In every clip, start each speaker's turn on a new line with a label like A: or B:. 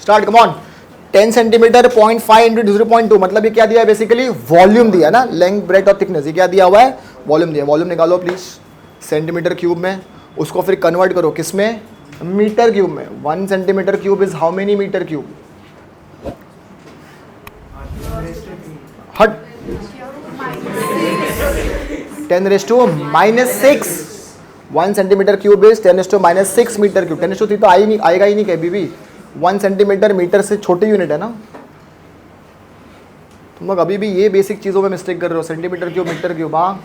A: Start, come on. 10 centimetre 0.5 into 0.2 मतलब ये क्या दिया है बेसिकली, वॉल्यूम दिया ना, लेंथ ब्रेथ और थिकनेस, ये क्या दिया हुआ है, वॉल्यूम दिया। वॉल्यूम निकालो प्लीज सेंटीमीटर क्यूब में, उसको फिर कन्वर्ट करो किस में, मीटर क्यूब में। 1 centimetre cube is how many metre cube, हट 10⁻⁻6। 1 centimetre cube is 10⁻⁻6 metre cube. 10⁻3 तो आएगा ही नहीं कभी भी। 1 सेंटीमीटर मीटर से छोटी यूनिट है ना। तुम लोग अभी भी ये बेसिक चीज़ों में मिस्टेक कर रहे हो, सेंटीमीटर क्यूब मीटर क्यूब। हाँ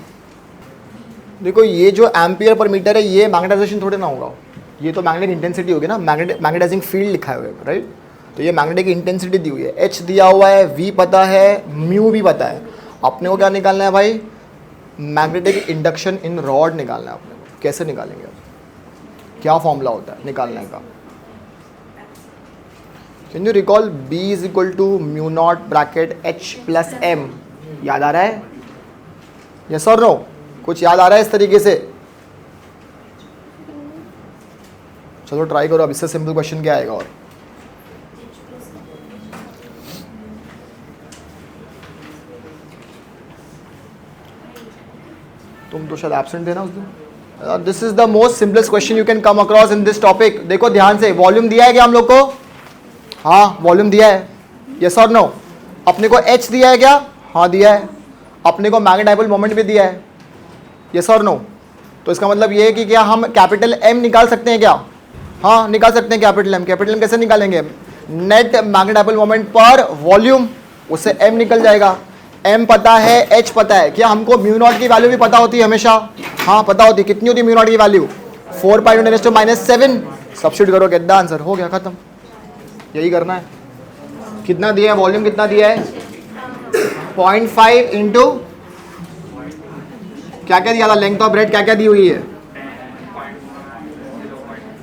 A: देखो ये जो एम्पियर पर मीटर है ये मैग्नेटाइजेशन थोड़े ना होगा, ये तो मैग्नेटिक इंटेंसिटी होगी ना, मैग्नेटाइजिंग फील्ड लिखा है राइट। तो ये मैग्नेटिक इंटेंसिटी दी हुई है, एच दिया हुआ है, वी पता है, म्यू भी पता है। अपने को क्या निकालना है भाई, मैग्नेटिक इंडक्शन इन रॉड निकालना है अपने को। कैसे निकालेंगे, क्या फॉर्मूला होता है निकालने का। Can you recall B is equal to mu not bracket H plus M, याद आ रहा है, यस और नो, कुछ याद आ रहा है इस तरीके से। चलो ट्राई करो, अब इससे सिंपल क्वेश्चन क्या आएगा। और तुम तो शायद एब्सेंट थे ना उस दिन। This is the most simplest question you can come across in this topic. देखो ध्यान से, वॉल्यूम दिया है क्या हम लोग को, हाँ वॉल्यूम दिया है, यस और नो। अपने को H दिया है क्या, हाँ दिया है। अपने को मैग्नेटिक डाइपोल मोमेंट भी दिया है, यस और नो। तो इसका मतलब ये है कि क्या हम कैपिटल M निकाल सकते हैं क्या, हाँ निकाल सकते हैं कैपिटल M। कैपिटल M कैसे निकालेंगे, नेट मैग्नेटिक डाइपोल मोमेंट पर वॉल्यूम, उससे M निकल जाएगा। M पता है, H पता है, क्या हमको म्यू नॉट की वैल्यू भी पता होती है हमेशा, हाँ पता होती है। कितनी होती है म्यू नॉट की वैल्यू, 4π×10⁻⁷। सब्स्टिट्यूट करो, गेट द आंसर, हो गया खत्म। यही करना है। कितना दिया है वॉल्यूम, कितना दिया है 0.5 इंटू क्या क्या दिया था, लेंथ ऑफ ब्रेड क्या क्या दी हुई है,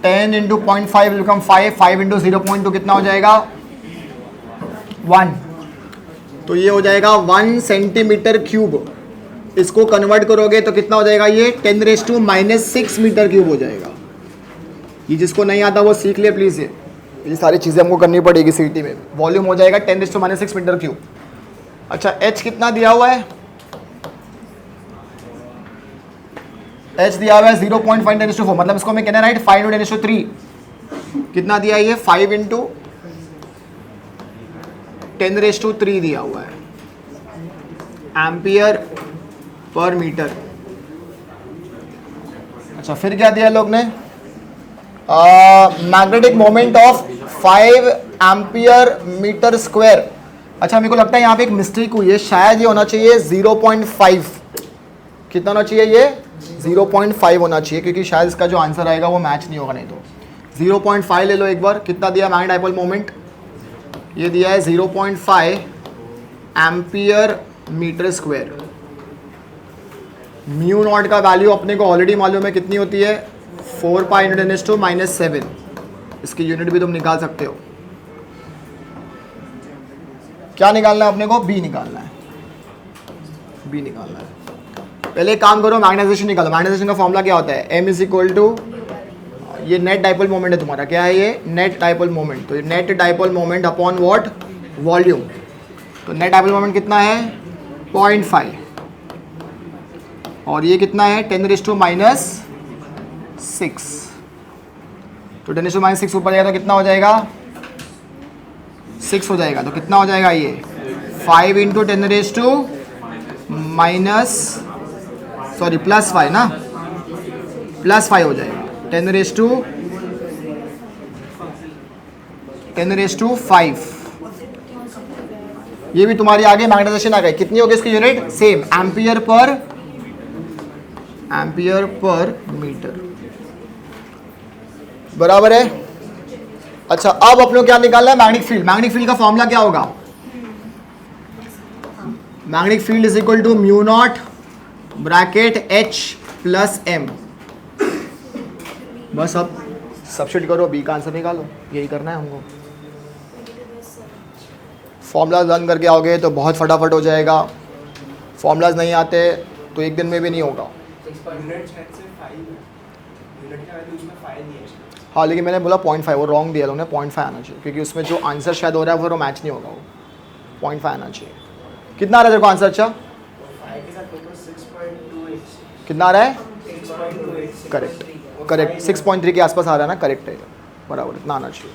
A: 10 इंटू 0.5 विल बिकम 5, 5 इंटू 0.2 कितना हो जाएगा 1। तो ये हो जाएगा 1 सेंटीमीटर क्यूब। इसको कन्वर्ट करोगे तो कितना हो जाएगा, ये 10⁻⁻6 मीटर क्यूब हो जाएगा। ये जिसको नहीं आता वो सीख ले प्लीज, ये सारी चीजें हमको करनी पड़ेगी सीटी में। वॉल्यूम हो जाएगा 10⁻⁻6 मीटर क्यूब। अच्छा H कितना दिया हुआ है, H दिया हुआ है 0.5×10⁴, मतलब इसको मैं कहना राइट 5×10⁻3। कितना दिया है ये, 5 इंटू 10⁻3 दिया हुआ है एम्पियर पर मीटर। अच्छा फिर क्या दिया लोग ने, magnetic moment of 5 ampere metre square. अच्छा मेरे को लगता है यहाँ पे एक मिस्टेक हुई है, शायद ये होना चाहिए 0.5। कितना होना चाहिए ये, 0.5 होना चाहिए, क्योंकि शायद इसका जो आंसर आएगा वो मैच नहीं होगा। नहीं तो 0.5 ले लो एक बार। कितना दिया मैग्नेटिक डाइपोल मोमेंट, ये दिया है 0.5 ampere metre square. Mu not का वैल्यू अपने को ऑलरेडी मालूम है कितनी होती है, 4π×10⁻⁷। इसकी यूनिट भी तुम निकाल सकते हो। क्या निकालना है अपने को, B निकालना है, B निकालना है। पहले एक काम करो, मैग्नेटाइजेशन निकालो। मैग्नेटाइजेशन का फॉर्मूला क्या होता है, M इज इक्वल टू, ये नेट डाइपोल मोमेंट है तुम्हारा, क्या है ये, नेट डाइपोल मोमेंट। तो net dipole moment upon what, volume. तो नेट डाइपोल मोमेंट कितना है 0.5 और ये कितना है 10⁻⁻6। तो 10⁻⁻6 ऊपर जाएगा तो कितना हो जाएगा 6 हो जाएगा। तो कितना हो जाएगा ये 5 इंटू 10⁻⁻+5 ना, +5 हो जाएगा 10⁻⁵। ये भी तुम्हारी आगे मैग्नेटाइजेशन आ गई। कितनी होगी इसकी unit, same ampere per metre, बराबर है। अच्छा अब अपने को क्या निकालना है, मैग्नेटिक फील्ड। मैग्नेटिक फील्ड का फॉर्मूला क्या होगा, magnetic field is equal to mu not bracket H plus M। बस अब सब्स्टिट्यूट करो, B का आंसर निकालो, यही करना है हमको। फॉर्मूलाज लर्न करके आओगे तो बहुत फटाफट हो जाएगा। फॉर्मूलाज नहीं आते तो एक दिन में भी नहीं होगा। हाँ लेकिन मैंने बोला 0.5, वो रॉन्ग दिया उन्होंने, 0.5 आना चाहिए क्योंकि उसमें जो आंसर शायद हो रहा है वो मैच नहीं होगा, वो 0.5 आना चाहिए। कितना आ रहा है तेरे को आंसर? अच्छा कितना आ रहा है? करेक्ट करेक्ट, 6.3 के आसपास आ रहा है ना, करेक्ट है बराबर, इतना आना चाहिए।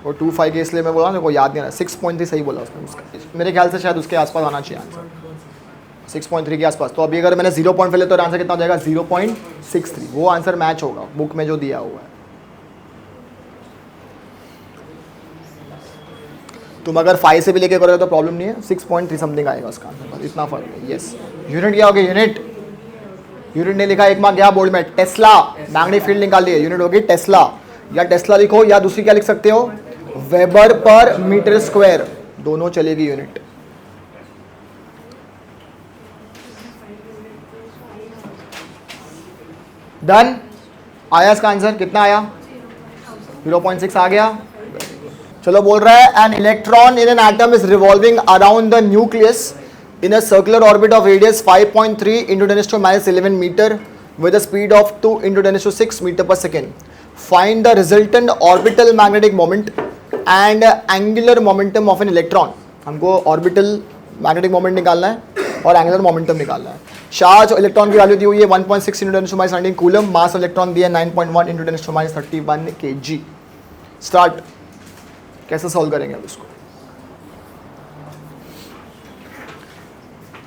A: वो 2.5 के इसलिए मैं बोला, मेरे को याद नहीं आ रहा, 6.3 सही बोला उसने, उसका मेरे ख्याल से शायद उसके आसपास आना चाहिए आंसर, 6.3 के आसपास। तो अभी अगर मैंने 0.5 ले तो आंसर कितना हो जाएगा? 0.63, वो आंसर मैच होगा बुक में जो दिया हुआ है। तुम अगर 5 से भी लेके करोगे तो प्रॉब्लम नहीं है, 6.3 समथिंग आएगा उसका आंसर, इतना फर्क है। यस, यूनिट क्या हो गया? यूनिट ने लिखा एक मार्क गया बोर्ड में, टेस्ला मैग्नेटिक फील्ड निकाल लिए, यूनिट होगी टेस्ला, या टेस्ला लिखो या दूसरी क्या लिख सकते हो? वेबर पर मीटर स्क्वायर, दोनों चलेगी यूनिट। डन। आया इसका आंसर? कितना आया? 0.6 आ गया। चलो बोल रहा है an electron in an atom is revolving around the nucleus in a circular orbit of radius 5.3 into 10⁻11 meter with a speed of 2 into 10⁶ meter per second. Find the resultant orbital magnetic moment and angular momentum of an electron. हमको orbital magnetic moment निकालना है और angular momentum निकालना है। Charge electron की value दी हुई है 1.6 into 10⁻19 coulomb, मास electron दिया है 9.1 into 10⁻31 kg। स्टार्ट। कैसे सॉल्व करेंगे अब इसको?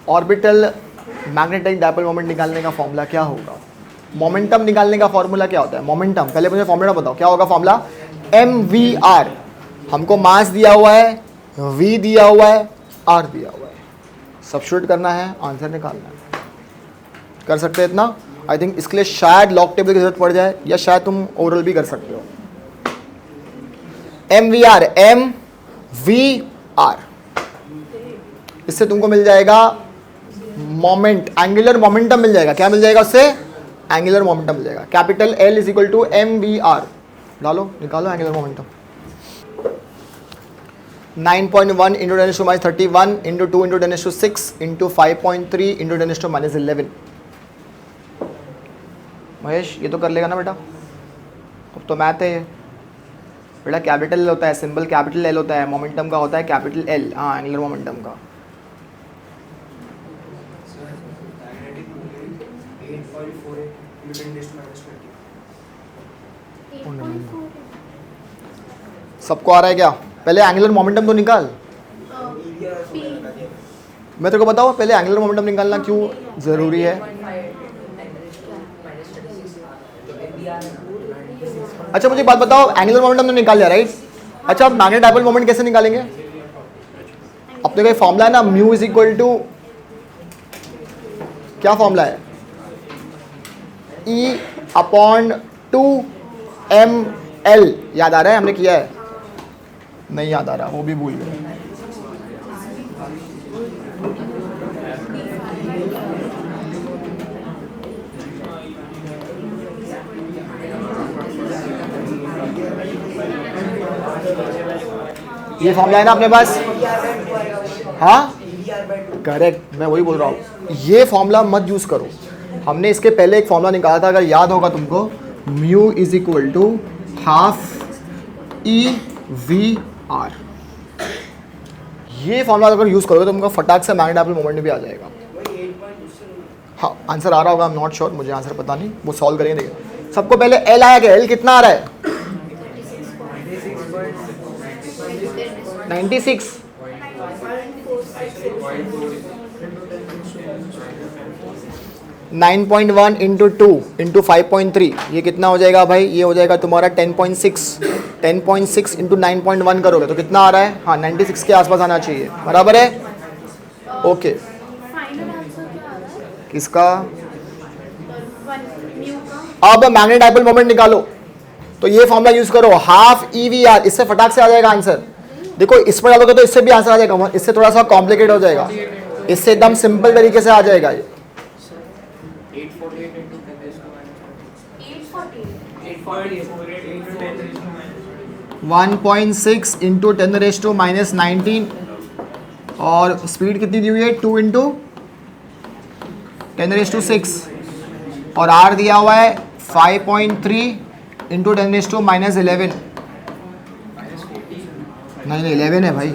A: ऑर्बिटल मैग्नेटिक डायपोल मोमेंट निकालने का फॉर्मूला क्या होगा? मोमेंटम निकालने का फॉर्मूला क्या होता है? मोमेंटम, पहले मुझे फॉर्मूला बताओ क्या होगा फॉर्मूला? mvr। हमको मास दिया हुआ है, v दिया हुआ है, r दिया हुआ है, सब्स्टिट्यूट करना है, आंसर निकालना है। कर सकते हैं इतना? आई थिंक इसके लिए शायद लॉग टेबल की जरूरत पड़ जाए, या शायद तुम ओरल भी कर सकते हो। mvr, mvr, इससे तुमको मिल जाएगा मोमेंट, एंगुलर मोमेंटम मिल जाएगा। क्या मिल जाएगा उससे? एंगुलर मोमेंटम मिल जाएगा। Capital L is equal to mvr, डालो निकालो angular momentum. 9.1 into 10⁻31 into 2 into 10⁶ into 5.3 into 10⁻11। Mahesh ये तो कर लेगा ना बेटा? अब तो मैथ है ये बेटा। कैपिटल L होता है, सिंबल कैपिटल L होता है, मोमेंटम का होता है कैपिटल L, हाँ एंगुलर मोमेंटम का। सबको आ रहा है क्या? पहले एंगुलर मोमेंटम तो निकाल। मैं तेरे को बताऊँ पहले एंगुलर मोमेंटम निकालना क्यों जरूरी है? अच्छा मुझे बात बताओ, एंगुलर मोमेंटम तो निकाल लिया राइट? अच्छा अब मैग्नेटिक डायपोल मोमेंट कैसे निकालेंगे? अपने का फॉर्मूला है ना, म्यू इज इक्वल टू, क्या फॉर्मूला है? E/2mL। याद आ रहा है? हमने किया है? नहीं याद आ रहा, वो भी भूल गए। ये फॉर्मूला है ना अपने पास? हाँ करेक्ट, मैं वही बोल रहा हूँ, ये फॉर्मूला मत यूज करो। हमने इसके पहले एक फॉर्मूला निकाला था, अगर याद होगा तुमको, mu is equal to half EVR। ये फॉर्मूला अगर यूज करोगे तो तुमको फटाक से मैग्नेटिक डायपोल मोमेंट भी आ जाएगा। हाँ आंसर आ रहा होगा, आई एम नॉट श्योर, मुझे आंसर पता नहीं, वो सॉल्व करेंगे। देखिए सबको पहले L आया क्या? L कितना आ रहा है? 96। नाइन 9.1 इंटू 2 इंटू 5.3, ये कितना हो जाएगा भाई? ये हो जाएगा तुम्हारा 10.6। 10.6 इंटू 9.1 करोगे तो कितना आ रहा है? हाँ 96 के आसपास आना चाहिए, बराबर है? ओके किसका? अब मैग्नेटिक डायपोल मोमेंट निकालो, तो ये फॉर्मूला यूज करो, हाफ EVR, इससे फटाक से आ जाएगा आंसर। देखो इस पर डालोगे तो इससे भी आंसर आ जाएगा, इससे थोड़ा सा कॉम्प्लिकेट हो जाएगा, इससे एकदम सिंपल तरीके से आ जाएगा ये। 1.6 इंटू 10⁻19 और स्पीड कितनी दी हुई है? 2 इंटू 10⁻6 और R दिया हुआ है 5.3 इंटू 10⁻⁻11। नहीं 11 है भाई,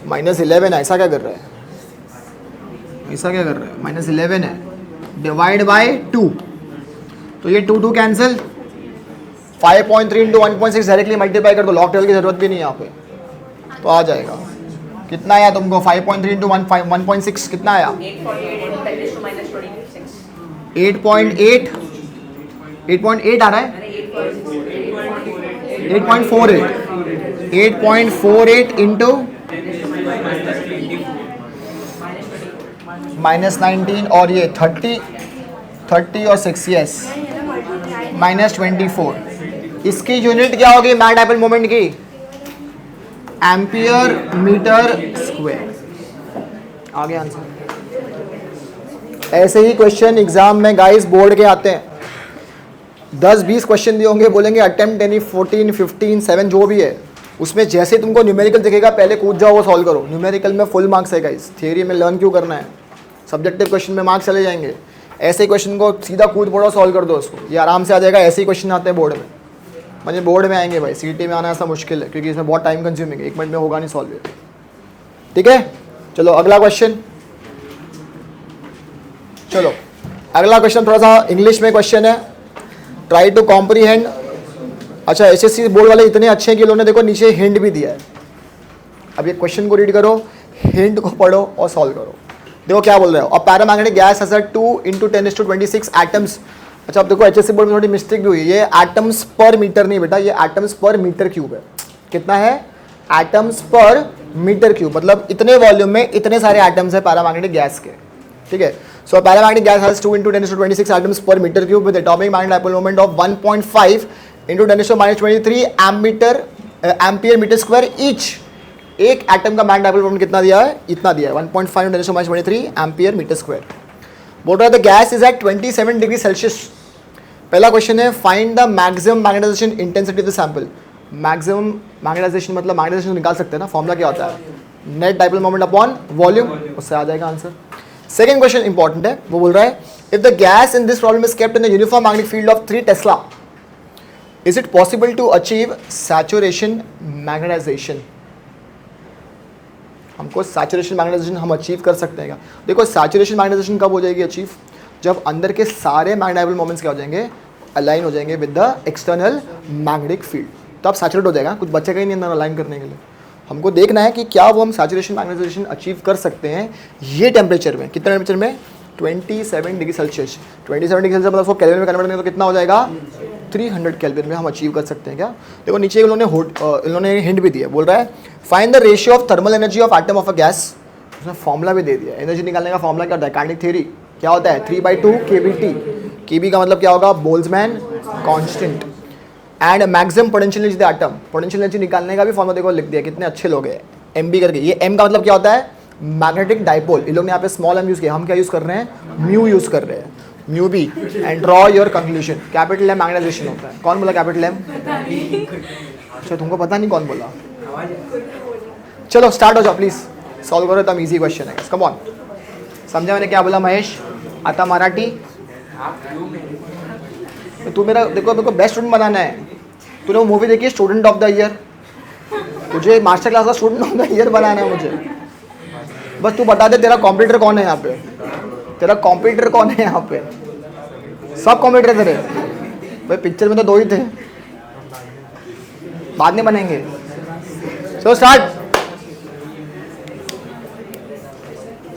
A: -11 है। ऐसा क्या कर रहा है, ऐसा क्या कर रहा है, -11 है, डिवाइड बाय 2, तो ये 2 2 कैंसिल, 5.3 इंटू 1.6 डायरेक्टली मल्टीप्लाई कर दो, लॉग टेबल की जरूरत भी नहीं है यहाँ पे, तो आ जाएगा। कितना आया तुमको, 5.3 इंटू 1.6 कितना आया, 8.8 आ रहा है, 8.48 इंटू -19 और ये 30 और 6, यस, -24। इसकी यूनिट क्या होगी मैग्नेटिक डाइपोल मोमेंट की, एम्पियर मीटर स्क्वायर। आगे आंसर। ऐसे ही क्वेश्चन एग्जाम में गाइस बोर्ड के आते हैं, 10-20 क्वेश्चन दिए होंगे, बोलेंगे अटेम्प्ट एनी 14 15 7 जो भी है, उसमें जैसे तुमको न्यूमेरिकल दिखेगा पहले कूद जाओ वो सॉल्व करो। न्यूमेरिकल में फुल मार्क्स है गाइस, थियरी में लर्न क्यों करना है, सब्जेक्टिव क्वेश्चन में मार्क्स चले जाएंगे। ऐसे क्वेश्चन को सीधा कूद पड़ो, सॉल्व कर दो उसको, ये आराम से आ जाएगा। ऐसे ही क्वेश्चन आते हैं बोर्ड में, मुझे बोर्ड में आएंगे भाई, सीटी में आना ऐसा मुश्किल है क्योंकि इसमें बहुत टाइम कंज्यूमिंग है, 1 मिनट में होगा नहीं सॉल्व। ठीक है, चलो अगला क्वेश्चन। चलो अगला क्वेश्चन थोड़ा सा इंग्लिश में क्वेश्चन है, ट्राई टू कॉम्प्रीहेंड। अच्छा, एसएससी बोर्ड वाले इतने अच्छे हैं कि उन्होंने देखो नीचे हिंट भी दिया है। अब ये क्वेश्चन को रीड करो, हिंट को पढ़ो और सॉल्व करो। देखो क्या बोल रहे हो, a paramagnetic gas has 2 × 10⁻26 atoms. अच्छा अब देखो एचएससी बोर्ड में थोड़ी मिस्टेक भी हुई है, ये एटम्स पर मीटर नहीं बेटा, ये एटम्स पर मीटर क्यूब है। कितना है, एटम्स पर मीटर क्यूब, मतलब इतने वॉल्यूम में इतने सारे एटम्स है पैरामैग्नेटिक गैस के। ठीक है, so paramagnetic gas has 2 × 10⁻26 atoms per metre cube with atomic magnetic dipole moment of 1.5 × 10⁻23 ampere metre square each. एक एटम का मैग्नेटिक डाइपोल मोमेंट कितना दिया है, इतना दिया है, 1.5 × 10⁻23 एम्पियर मीटर स्क्वायर। बोल रहा है the gas is at 27 degree Celsius. पहला क्वेश्चन है find the maximum magnetisation intensity of the sample. Maximum magnetisation मतलब मैग्नेटाइजेशन निकाल सकते हैं ना, फॉर्मूला क्या होता है, net dipole moment upon volume, उससे आ जाएगा आंसर। सेकंड क्वेश्चन इंपॉर्टेंट है, वो बोल रहा है if the gas in this problem is kept in the uniform magnetic field of 3 tesla is it possible to achieve saturation magnetisation. हमको saturation magnetisation हम अचीव कर सकते हैं क्या। देखो सैचुरेशन मैग्नेटाइजेशन कब हो जाएगी अचीव, जब अंदर के सारे मैग्नेटिक डाइपोल मोमेंट्स क्या हो जाएंगे, अलाइन हो जाएंगे with the external magnetic field, तो अब सैचुरेट हो जाएगा, कुछ बचेगा ही नहीं अंदर अलाइन करने के लिए। हमको देखना है कि क्या वो हम सैचुरेशन मैग्नेटाइजेशन अचीव कर सकते हैं ये टेम्परेचर में। कितना टेम्परेचर में, 27 डिग्री सेल्सियस। 27 डिग्री सेल्सियस मतलब उसको केल्विन में कन्वर्ट करेंगे तो कितना हो जाएगा, 300 केल्विन में हम अचीव कर सकते हैं क्या। देखो नीचे इन्होंने हिंट भी दिया, बोल रहा है find the ratio of thermal energy of atom of a gas. उसने फॉर्मूला भी दे दिया, एनर्जी निकालने का फॉर्मूला क्या होता है, काइनेटिक थ्योरी क्या होता है, 3/2 kBT। kB का मतलब क्या होगा, Boltzmann constant. And maximum potential energy the atom, potential energy निकालने का भी फॉर्मूला देखो लिख दिया, कितने अच्छे लोग हैं, MB करके। ये M का मतलब क्या होता है, मैग्नेटिक डाइपोल। इन लोग ने यहाँ पे स्मॉल m यूज किया, हम क्या यूज कर रहे हैं, म्यू यूज कर रहे हैं, mu B. And draw your conclusion. Capital M magnetisation होता है, कौन बोला कैपिटल M, अच्छा तुमको पता नहीं कौन बोला। चलो स्टार्ट हो जाओ प्लीज, सॉल्व करो, एकदम इजी क्वेश्चन है, कम ऑन। समझा मैंने क्या बोला महेश, आता मराठी। तू मेरा देखो मेरे को बेस्ट स्टूडेंट बनाना है। तूने वो मूवी देखी है स्टूडेंट ऑफ द ईयर, तुझे मास्टर क्लास का स्टूडेंट ऑफ द ईयर बनाना है मुझे। बस तू बता दे तेरा कॉम्पिटिटर कौन है यहाँ पे, तेरा कॉम्पिटिटर कौन है यहाँ पे, सब कॉम्पिटिटर तेरे भाई, पिक्चर में तो 2 ही थे, बाद में बनेंगे। So start.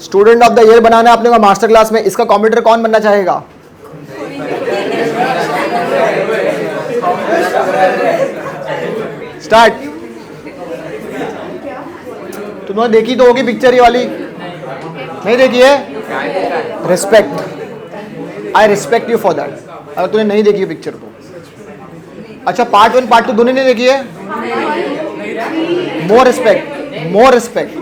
A: Student of the year बनाना है अपने को मास्टर क्लास में, इसका कॉम्पिटिटर कौन बनना चाहेगा, स्टार्ट। तुमने देखी तो होगी पिक्चर ये वाली, नहीं देखी है, respect, I respect you for that. अगर तूने नहीं देखी है पिक्चर तो अच्छा, पार्ट 1 पार्ट 2 दोनों नहीं देखी है, more respect, more respect,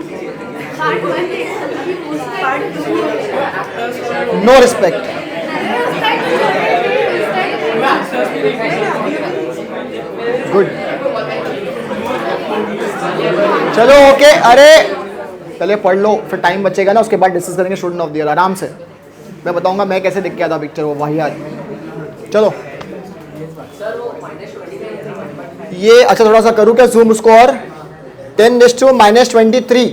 A: no respect. Good, चलो ओके। अरे पहले पढ़ लो, फिर टाइम बचेगा ना, उसके बाद डिस्कस करेंगे स्टूडेंट ऑफ द ईयर आराम से। मैं बताऊंगा मैं कैसे देख के आता पिक्चर, वो वाहियात। चलो ये अच्छा थोड़ा सा करूँ क्या जूम उसको, और 10⁻⁻23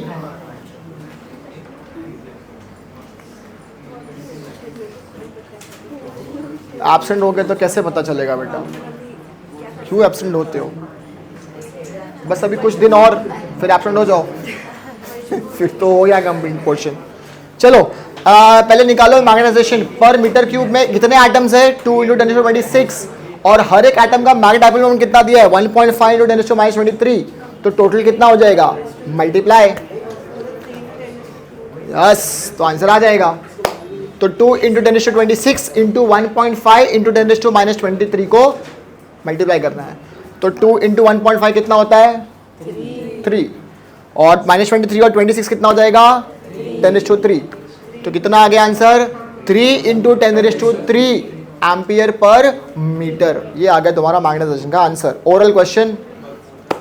A: एब्सेंट हो गए तो कैसे पता चलेगा बेटा, क्यों एब्सेंट होते हो? बस अभी कुछ दिन और फिर एब्सेंट हो जाओ फिर तो हो गया कंप्लीट पोर्शन। चलो पहले निकालो मैग्नेटाइजेशन पर मीटर क्यूब में कितने एटम्स है, 2 × 10⁻26 और हर एक एटम का मैग्नेटिक डाइपोल मोमेंट कितना दिया है, 1.5 × 10⁻23। तो टोटल कितना हो जाएगा, मल्टीप्लाई, यस तो आंसर आ जाएगा। तो 2 × 10⁻26 × 1.5 × 10⁻23 को मल्टीप्लाई करना है। तो 2 × 1.5 कितना होता है, 3 और -23 और 26 कितना हो जाएगा, 10⁻3। तो कितना आ गया आंसर, 3 × 10⁻3 एम्पियर पर मीटर। ये आ गया तुम्हारा मैग्नेटाइजेशन का आंसर। ओरल क्वेश्चन,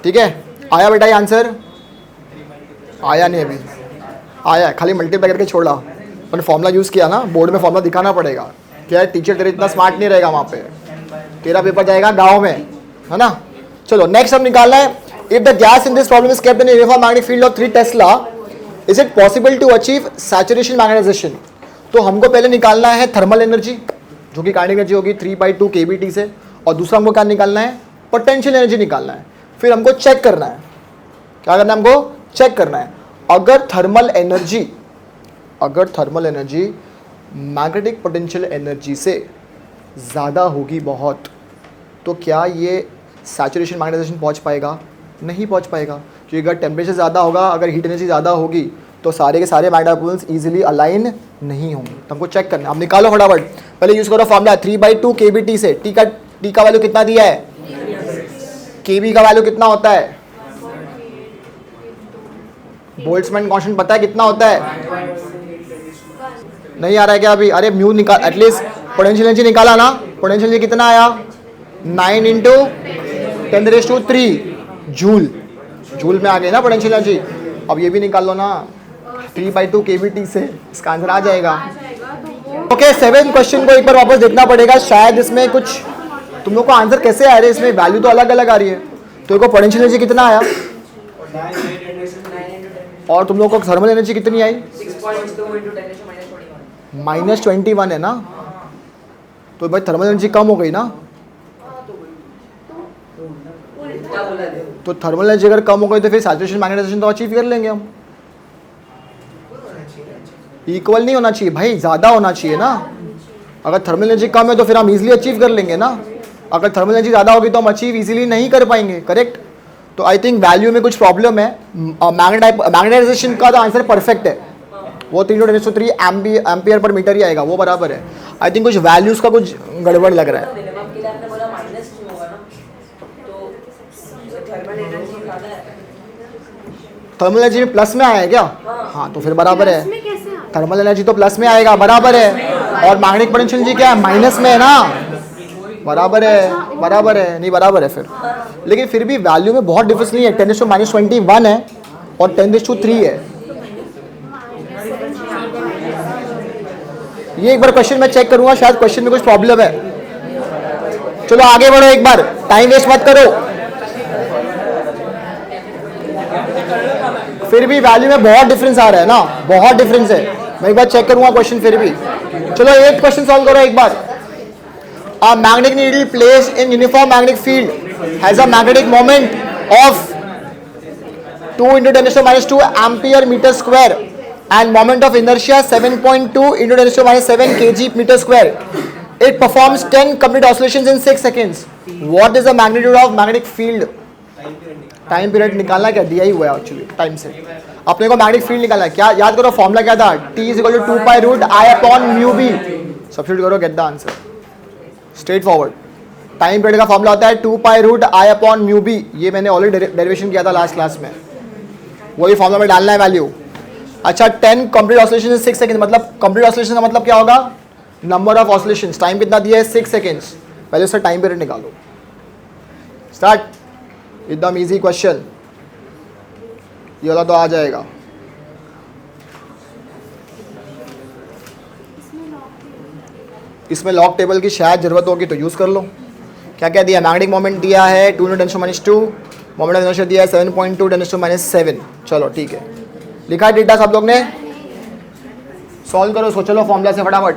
A: ठीक है। आया बेटा ये आंसर, आया नहीं अभी, आया खाली मल्टीप्लाई करके छोड़ा, मैंने फॉर्मूला यूज़ किया ना, बोर्ड में फॉर्मूला दिखाना पड़ेगा। क्या टीचर तेरे इतना स्मार्ट नहीं रहेगा वहाँ पे, तेरा पेपर जाएगा गाँव में, है ना। चलो नेक्स्ट हम निकालना है, if the gas in this problem is kept in uniform magnetic field of 3 tesla is it possible to achieve saturation magnetisation. तो हमको पहले निकालना है थर्मल एनर्जी, जो कि काइनेटिक एनर्जी होगी 3/2 kBT से, और दूसरा हमको क्या निकालना है, पोटेंशियल एनर्जी निकालना है। फिर हमको चेक करना है, क्या करना है, हमको चेक करना है अगर thermal energy magnetic potential energy से ज़्यादा होगी बहुत, तो क्या ये सैचुरेशन मैग्नेटाइजेशन पहुंच पाएगा, नहीं पहुंच पाएगा। क्योंकि अगर टेम्परेचर ज़्यादा होगा, अगर हीट एनर्जी ज़्यादा होगी, तो सारे के सारे मैग्नेटिक डाइपोल्स इजीली अलाइन नहीं होंगे। तो हमको चेक करना है, हम निकालो फटाफट। पहले यूज़ करो फॉर्मूला 3/2 kBT से। टी का वैल्यू कितना दिया है, kB का वैल्यू कितना होता है, बोल्ट्जमैन कांस्टेंट पता है कितना होता है, नहीं आ रहा है क्या अभी? अरे म्यू निकाल, एटलीस्ट पोटेंशियल एनर्जी निकाला ना, पोटेंशियल एनर्जी कितना आया, 9 × 10⁻³ जूल में आ गई ना पोटेंशियल एनर्जी। अब ये भी निकाल लो ना 3/2 kBT से, इसका आंसर आ जाएगा। ओके 7th क्वेश्चन को एक बार वापस देखना पड़ेगा, शायद इसमें कुछ तुम लोग को आंसर कैसे आ रहे हैं, इसमें वैल्यू तो अलग अलग आ रही है। तो देखो पोटेंशियल एनर्जी कितना आया और तुम लोग को थर्मल एनर्जी कितनी आई, -21 है ना। तो भाई थर्मल एनर्जी कम हो गई ना, तो थर्मल एनर्जी अगर कम हो गई तो फिर सैचुरेशन मैग्नेटाइजेशन तो अचीव कर लेंगे हम। इक्वल नहीं होना चाहिए भाई, ज़्यादा होना चाहिए ना। अगर थर्मल एनर्जी कम है तो फिर हम इजीली अचीव कर लेंगे ना, अगर थर्मल एनर्जी ज़्यादा होगी तो हम अचीव इजीली नहीं कर पाएंगे, करेक्ट। तो आई थिंक वैल्यू में कुछ प्रॉब्लम है। मैग्नेटाइजेशन का तो आंसर परफेक्ट है, वो 3 × 10⁻³ एम्पियर पर मीटर ही आएगा, वो बराबर है। आई थिंक कुछ वैल्यूज़ का कुछ गड़बड़ लग रहा है। थर्मल एनर्जी प्लस में आया है क्या, हाँ तो फिर बराबर है। थर्मल एनर्जी तो प्लस में आएगा, बराबर है। और मैग्नेटिक पोटेंशियल एनर्जी क्या है, माइनस में है ना, बराबर है, बराबर है, नहीं बराबर है फिर। लेकिन फिर भी वैल्यू में बहुत डिफरेंस नहीं है, 10⁻21 है और 10⁻3 है। ये एक बार क्वेश्चन मैं चेक करूंगा, शायद क्वेश्चन में कुछ प्रॉब्लम है। चलो आगे बढ़ो, एक बार टाइम वेस्ट मत करो। फिर भी वैल्यू में बहुत डिफरेंस आ रहा है ना, बहुत डिफरेंस है। मैं एक बार चेक करूंगा क्वेश्चन फिर भी। चलो 8th क्वेश्चन सॉल्व करो एक बार। A magnetic needle placed in uniform magnetic field has a magnetic moment of 2 × 10⁻² ampere meter square and moment of inertia 7.2 × 10⁻7 kg meter square. It performs 10 complete oscillations in 6 seconds. What is the magnitude of magnetic field? Time period निकालना, क्या दिया ही हुआ है actually time से। अपने को magnetic field निकालना है, क्या याद करो फॉर्मूला क्या था, T = 2π√I/μB। सब्स्टिट्यूट करो, gate the answer, straight forward. Time period का फॉर्मूला होता है 2π√I/μB। ये मैंने ऑलरेडी डेरिवेशन किया था लास्ट क्लास में, वही फॉर्मूला में डालना है वैल्यू। अच्छा 10 कंप्लीट ऑसिलेशन इन 6 सेकंड, मतलब कंप्लीट ऑसिलेशन का मतलब क्या होगा, नंबर ऑफ ऑसिलेशन। टाइम कितना दिया है, 6 सेकंड्स। पहले उसका टाइम पीरियड निकालो। स्टार्ट, एकदम इजी क्वेश्चन, ये वाला तो आ जाएगा। इसमें लॉग टेबल की शायद जरूरत होगी तो यूज़ कर लो, क्या क्या दिया, मैग्नेटिक मोमेंट दिया है 2 × 10⁻², मोमेंट ऑफ इनर्शिया दिया है 7.2 × 10⁻7। चलो ठीक है, लिखा है डेटा सब लोग ने, सॉल्व करो इसको, चलो फॉर्मूला से फटाफट।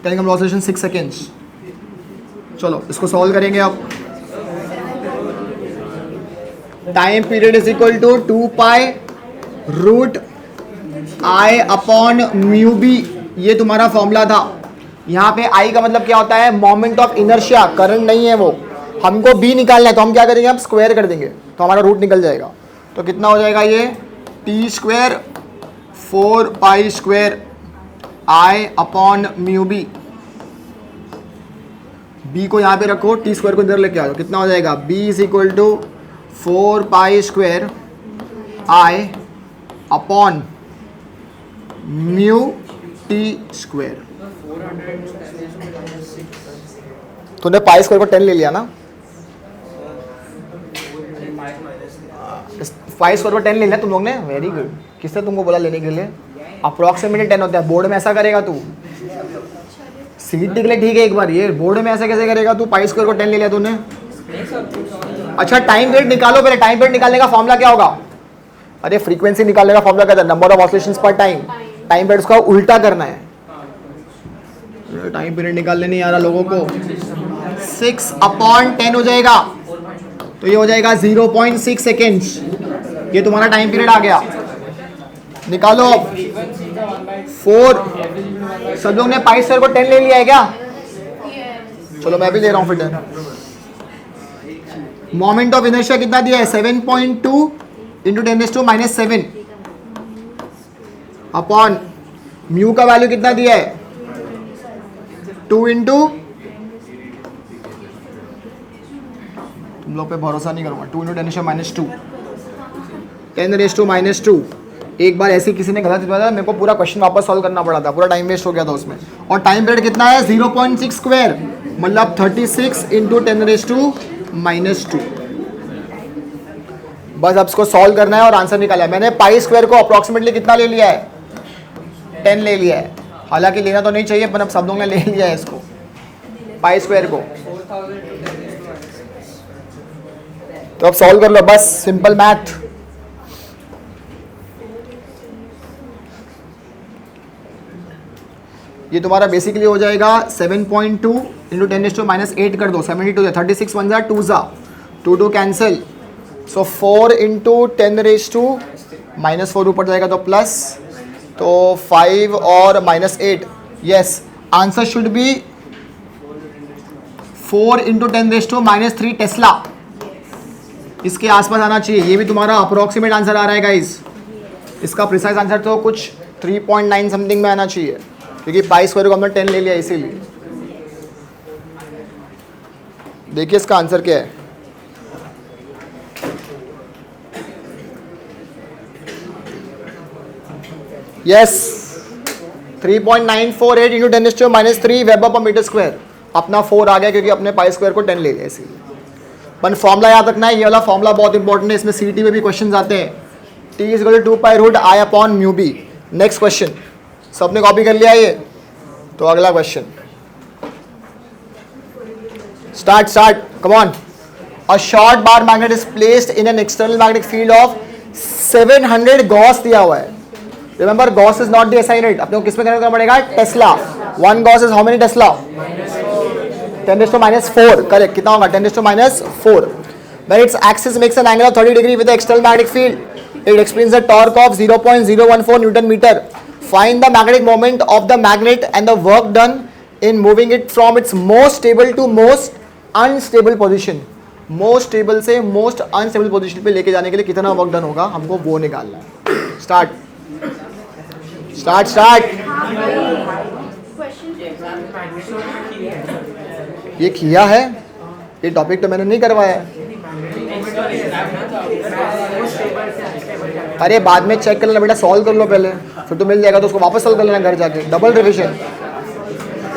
A: Time loss 6 seconds. चलो इसको सॉल्व करेंगे अब। Time period is equal to 2π√I/μb, ये तुम्हारा फॉर्मूला था। यहाँ पे I का मतलब क्या होता है, मोमेंट ऑफ इनर्शिया, करंट नहीं है वो। हमको B निकालना है तो हम क्या करेंगे, हम स्क्वायर कर देंगे तो हमारा रूट निकल जाएगा। तो कितना हो जाएगा ये, t² 4π² I/μb। B को यहाँ पे रखो, t² को इधर लेके आओ, कितना हो जाएगा, B is equal to 4π² I/μt²। तूने π² को 10 ले लिया ना, π² को 10 ले लिया तुम लोग ने, वेरी गुड। किसने तुमको बोला लेने के लिए, अप्रोक्सीमेटली 10 होता है। बोर्ड में ऐसा करेगा तू, सीट के लिए ठीक है एक बार, ये बोर्ड में ऐसा कैसे करेगा तू, π² को 10 ले लिया तूने। अच्छा टाइम पीरियड निकालो पहले, टाइम पीरियड निकालने का फॉर्मूला क्या होगा, अरे फ्रीक्वेंसी निकालने का फॉर्मूला क्या था, नंबर ऑफ ऑसिलेशंस पर टाइम। टाइम पीरियड का उल्टा करना है, टाइम पीरियड निकालने नहीं आ रहा लोगों को। 6/10 हो जाएगा, तो ये हो जाएगा 0.6 सेकेंड्स। ये तुम्हारा टाइम पीरियड आ गया, निकालो अब। 4, सब लोग ने π² को 10 ले लिया है क्या, चलो मैं भी ले रहा हूँ फिर 10। मोमेंट ऑफ इनर्शिया कितना दिया है, 7.2 × 10⁻7 अपॉन म्यू का वैल्यू कितना दिया है, 2 × तुम लोग पे भरोसा नहीं करूंगा, 2 × 10⁻², 10⁻²। एक बार ऐसे किसी ने गलत बताया, मेरे को पूरा क्वेश्चन वापस सॉल्व करना पड़ा था, पूरा टाइम वेस्ट हो गया था उसमें। और टाइम पीरियड कितना है, 0.6², मतलब 36 × 10⁻²। बस अब इसको सॉल्व करना है और आंसर निकाला है। मैंने π² को अप्रोक्सीमेटली कितना ले लिया है, 10 ले लिया है। हालांकि लेना तो नहीं चाहिए, पर अब सब लोगों ने ले लिया है इसको, π² को। तो अब सॉल्व कर लो, बस सिंपल मैथ। ये तुम्हारा बेसिकली हो जाएगा 7.2 × 10⁻8 कर दो, 72 36 1 जा 2 जा 2 कैंसिल, सो 4 × 10⁻4 ऊपर जाएगा तो प्लस, तो 5 और -8। Yes, answer should be 4 × 10⁻³ Tesla, इसके आसपास आना चाहिए। ये भी तुम्हारा अप्रोक्सीमेट आंसर आ रहा है गाइस, इसका प्रिसाइज आंसर तो कुछ 3.9 समथिंग में आना चाहिए, क्योंकि π² को हमने 10 ले लिया इसीलिए। देखिए इसका आंसर क्या है, यस 3.948 × 10⁻³ Wb/m²। अपना 4 आ गया क्योंकि अपने π² को 10 ले लिया इसीलिए। पर फॉर्मूला याद रखना है, ये वाला फॉर्मूला बहुत इंपॉर्टेंट है, इसमें सीटी में भी क्वेश्चंस आते हैं। T = 2π√I/μb। नेक्स्ट क्वेश्चन, सबने कॉपी कर लिया ये, तो अगला question start come on. A short bar magnet is placed in an external magnetic field of 700 Gauss दिया हुआ है। Remember Gauss is not the SI unit, अपने को किस में कन्वर्ट करना पड़ेगा, Tesla. 1 Gauss is how many Tesla, 10⁻⁴। Correct, कितना होगा 10⁻⁴। When its axis makes an angle of 30 degree with the external magnetic field, it experiences a torque of 0.014 Newton meter. Find the magnetic moment of the magnet and the work done in moving it from its most stable to most unstable position. Most stable से most unstable position पे लेके जाने के लिए कितना work done होगा, हमको वो निकालना है। स्टार्ट। ये किया है, ये टॉपिक तो मैंने नहीं करवाया है। अरे बाद में चेक कर लेना बेटा, सॉल्व कर लो पहले, फिर तो मिल जाएगा, तो उसको वापस सॉल्व कर लेना घर जाके, डबल रिविजन।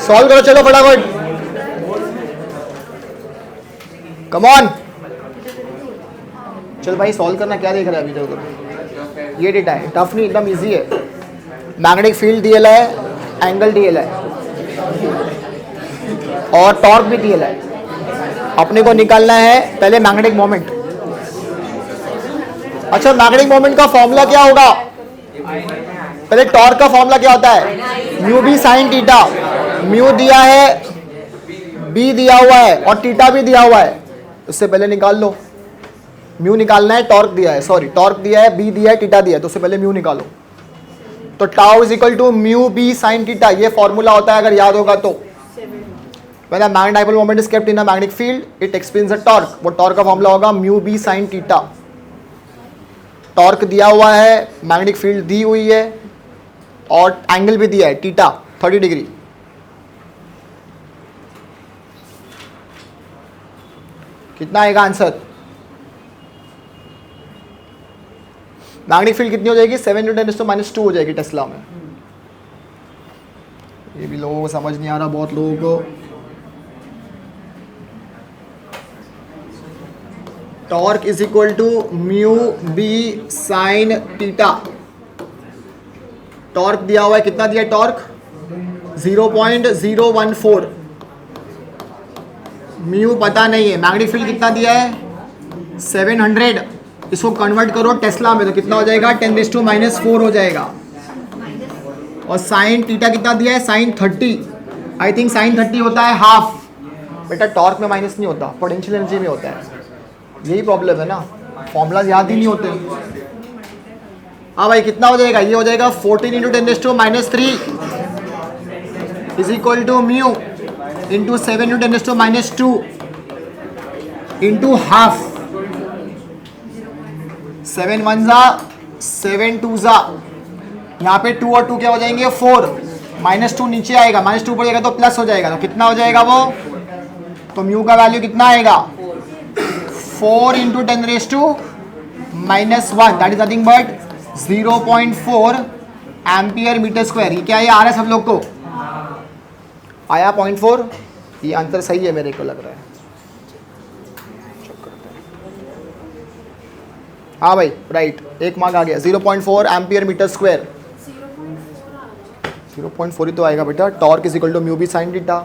A: सॉल्व करो, चलो फटाफट, कम ऑन। चल भाई सॉल्व करना, क्या देख रहा है अभी तक। ये डेटा है, टफ नहीं, एकदम इजी है। मैग्नेटिक फील्ड दिया है एंगल DL है और टॉर्क भी TL है। अपने को निकालना है पहले मैग्नेटिक मोमेंट। अच्छा, मैग्नेटिक मोमेंट का फॉर्मूला क्या होगा? पहले टॉर्क का फॉर्मूला क्या होता है? Mu B sine theta. Mu दिया है, बी दिया हुआ है और थीटा भी दिया हुआ है, उससे पहले निकाल लो। म्यू निकालना है, टॉर्क दिया है, सॉरी टॉर्क दिया है, बी दिया है, थीटा दिया है, तो उससे पहले म्यू निकालो। तो tau is equal to mu B sine theta, ये फॉर्मूला होता है अगर याद होगा तो। When a magnetic dipole moment is kept in a magnetic field, it experiences a torque. वो टॉर्क का फॉर्मूला होगा mu B sine theta. Torque दिया हुआ है, मैग्नेटिक फील्ड दी हुई है और एंगल भी दिया है थीटा 30 डिग्री। कितना आएगा आंसर? मैग्नेटिक फील्ड कितनी हो जाएगी? 7 × 10⁻² हो जाएगी टेस्ला में। ये भी लोगों को समझ नहीं आ रहा, बहुत लोगों को। Torque is equal to mu B sine theta. Torque दिया हुआ है, कितना दिया है टॉर्क? 0.014। म्यू पता नहीं है, मैग्नेटिक फील्ड कितना दिया है? 700। इसको कन्वर्ट करो टेस्ला में तो कितना हो जाएगा? 10⁻⁴ हो जाएगा। और साइन थीटा कितना दिया है? साइन 30। आई थिंक साइन 30 होता है हाफ। बेटा टॉर्क में माइनस नहीं होता, पोटेंशियल एनर्जी में होता है। यही प्रॉब्लम है ना, फॉर्मूलाज याद ही नहीं होते। हाँ भाई, कितना हो जाएगा? ये हो जाएगा 14 × 10⁻³ is equal to mu into 7 × 10⁻² into half. 7 1 ज़ा 7 2 ज़ा, यहाँ पे 2 और 2 क्या हो जाएंगे? 4। -2 नीचे आएगा, -2 ऊपर जाएगा तो प्लस हो जाएगा। तो कितना हो जाएगा वो? तो म्यू का वैल्यू कितना आएगा? 4 × 10⁻⁻1, that is nothing but 0.4 ampere metre square. ये क्या है? आ रहा है सब लोग को? आया 0.4? ये आंसर सही है मेरे को लग रहा है। हाँ भाई राइट, एक मार्क आ गया। 0.4 एम्पियर मीटर स्क्वायर। 0.4 ही तो आएगा बेटा। Torque is equal to mu B sine theta.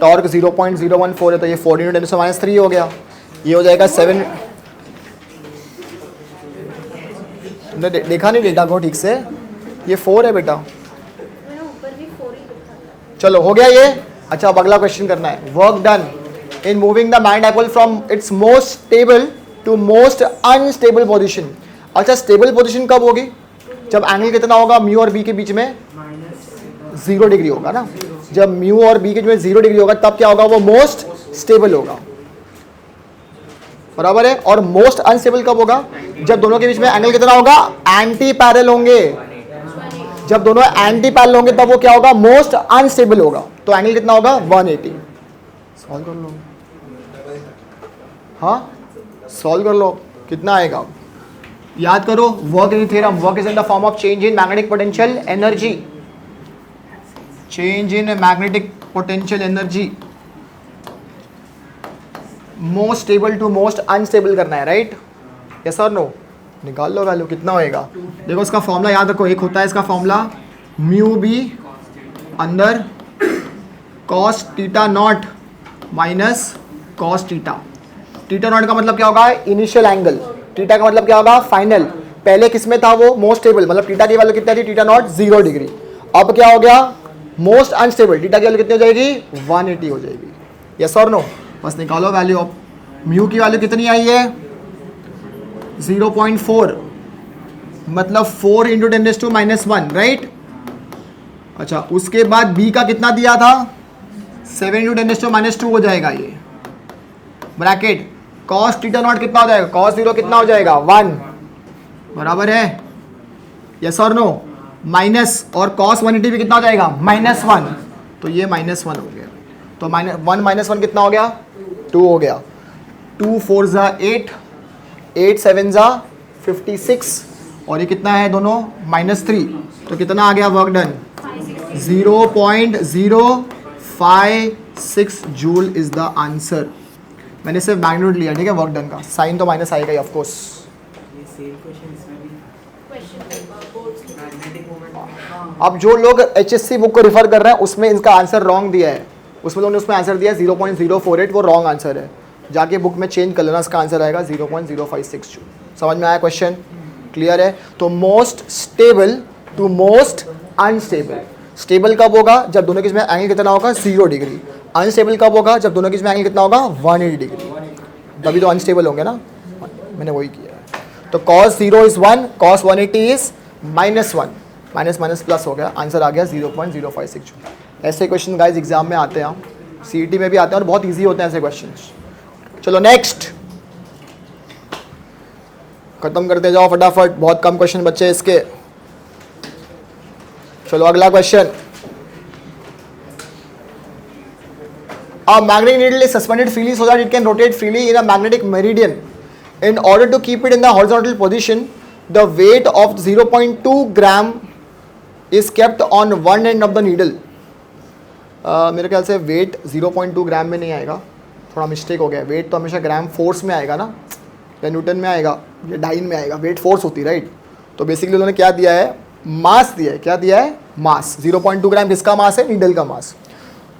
A: Torque 0.014 है तो ये 14 × 10⁻³ हो गया। ये हो जाएगा 7। देखा नहीं डेटा को ठीक से? ये 4 है बेटा। चलो हो गया ये। अच्छा, अब अगला क्वेश्चन करना है। Work done in moving the magnetic dipole from its most stable to most unstable position. अच्छा, स्टेबल पोजीशन कब होगी? जब एंगल कितना होगा? म्यू और बी के बीच में 0 डिग्री होगा ना। जब म्यू और बी के बीच में 0 डिग्री होगा तब क्या होगा? वो मोस्ट स्टेबल होगा, बराबर है। और मोस्ट अनस्टेबल कब होगा? जब दोनों के बीच में एंगल कितना होगा? एंटी पैरेलल होंगे। जब दोनों एंटी पैरेलल होंगे तब वो क्या होगा? मोस्ट अनस्टेबल होगा। तो एंगल कितना होगा? 180। सॉल्व कर लो। हाँ सॉल्व कर लो, कितना आएगा? याद करो, work in theorem. Work is in the form of change in magnetic potential energy. Change in magnetic potential energy, most stable to most unstable करना है, राइट? यस और नो? निकाल लो वैल्यू, कितना होएगा? देखो इसका फॉर्मूला याद रखो। एक होता है इसका फॉर्मूला म्यू बी अंदर cos theta naught minus cos theta. Theta naught का मतलब क्या होगा? Initial angle. थीटा का मतलब क्या होगा? फाइनल। पहले किस में था वो? मोस्ट स्टेबल, मतलब थीटा की वैल्यू कितनी थी? Theta naught 0 degree. अब क्या हो गया? Most unstable. थीटा की वैल्यू कितनी हो जाएगी? 180 हो जाएगी। यस और नो? बस निकालो वैल्यू। ऑफ म्यू की वैल्यू कितनी आई है? 0.4, मतलब 4 × 10⁻⁻1, राइट? अच्छा, उसके बाद बी का कितना दिया था? 7 × 10⁻² हो जाएगा ये ब्रैकेट। कॉस थीटा नॉट कितना हो जाएगा? कॉस 0 कितना हो जाएगा? 1, बराबर है। यस और नो? माइनस, और कॉस 180 भी कितना हो जाएगा? -1। तो ये -1 हो गया। तो -1 -1 कितना हो गया? 2 हो गया। 2 4 ज़ा 8, 8 7 ज़ा 56, और ये कितना है दोनों? -3। तो कितना आ गया work done? 0.056 joule is the answer. मैंने सिर्फ मैग्नीट्यूड लिया, ठीक है, वर्क डन का। साइन तो माइनस आएगा ही ऑफ कोर्स। अब जो लोग HSC बुक को रिफर कर रहे हैं उसमें इनका आंसर रॉन्ग दिया है, उसमें लोगों ने उसमें आंसर दिया 0.048, वो रॉन्ग आंसर है, जाके बुक में चेंज कर लेना, इसका आंसर आएगा 0.0562। समझ में आया क्वेश्चन? क्लियर है? तो most stable to most unstable, stable कब होगा? जब दोनों के बीच में एंगल कितना होगा? 0 डिग्री। अनस्टेबल कब होगा? जब दोनों के बीच में एंगल कितना होगा? 180 डिग्री, तभी तो अनस्टेबल होंगे ना, मैंने वही किया है। तो cos 0 is 1, cos 180 is -1, minus minus plus हो गया, आंसर आ गया 0.056। ऐसे क्वेश्चन गाइस एग्जाम में आते हैं, CET में भी आते हैं और बहुत इजी होते हैं ऐसे क्वेश्चन। चलो नेक्स्ट, खत्म करते जाओ फटाफट, बहुत कम क्वेश्चन बच्चे इसके। चलो अगला question. A magnetic needle is suspended freely so that it can rotate freely in a magnetic meridian. In order to keep it in the horizontal position, the weight of 0.2 gram is kept on one end of the needle. मेरे ख्याल से wait 0.2 ग्राम में नहीं आएगा, थोड़ा mistake हो गया। Wait तो हमेशा ग्राम फोर्स में आएगा ना, या न्यूटन में आएगा, या डाइन में आएगा, वेट फोर्स होती है राइट। तो बेसिकली उन्होंने क्या दिया है? मास दिया है। क्या दिया है? मास। 0.2 ग्राम किसका मास है? नीडल का मास।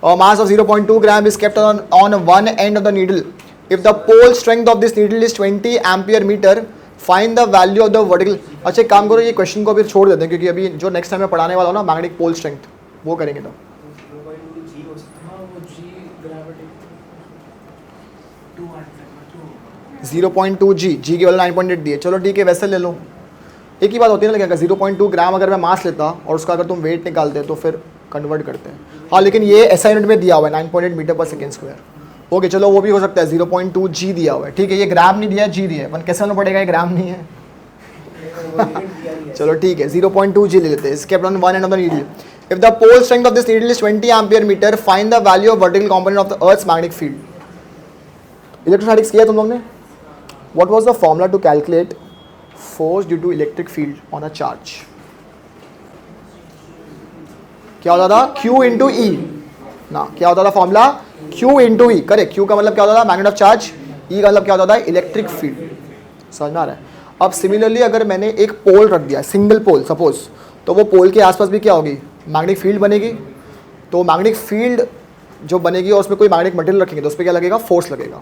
A: और mass of 0.2 gram is kept on one end of the needle. If the pole strength of this needle is 20 ampere metre, find the value of the vertical. अच्छा एक काम करो, ये क्वेश्चन को अभी छोड़ देते हैं, क्योंकि अभी जो नेक्स्ट टाइम मैं पढ़ाने वाला हूँ ना मैग्नेटिक पोल स्ट्रेंथ, वो करेंगे। तो 0.2 जी, जी की वैल्यू 9.8 दी है। चलो ठीक है, वैसे ले लो, एक ही बात होती है ना। लेकिन 0.2 ग्राम अगर मैं मास लेता और उसका अगर तुम वेट निकालते तो फिर कन्वर्ट करते हैं। हाँ लेकिन ये SI यूनिट में दिया हुआ है 9.8 मीटर पर सेकेंड स्क्वायर। ओके चलो वो भी हो सकता है, 0.2 जी दिया हुआ है, ठीक है। ये ग्राम नहीं दिया है, जी दिया है, अपन कैसे होना पड़ेगा, ये ग्राम नहीं है। चलो ठीक है, 0.2 जी ले लेते हैं। Kept on one end of the needle. If the pole strength of this needle is 20 ampere metre, find the value of vertical component of the earth's magnetic field. Electrostatics किया तुम लोग ने? What was the formula to calculate force due to electric field on a charge? क्या होता था? Q into E ना, क्या होता था formula? Q into E, correct. Q का मतलब क्या होता था? Magnet of charge. E का मतलब क्या होता था? Electric field. समझ में आ रहा है? अब सिमिलरली अगर मैंने एक पोल रख दिया, सिंगल पोल सपोज, तो वो पोल के आसपास भी क्या होगी? मैग्नेटिक फील्ड बनेगी। तो मैग्नेटिक फील्ड जो बनेगी और उसमें कोई मैग्नेटिक मटेरियल रखेंगे तो उस पर क्या लगेगा? फोर्स लगेगा।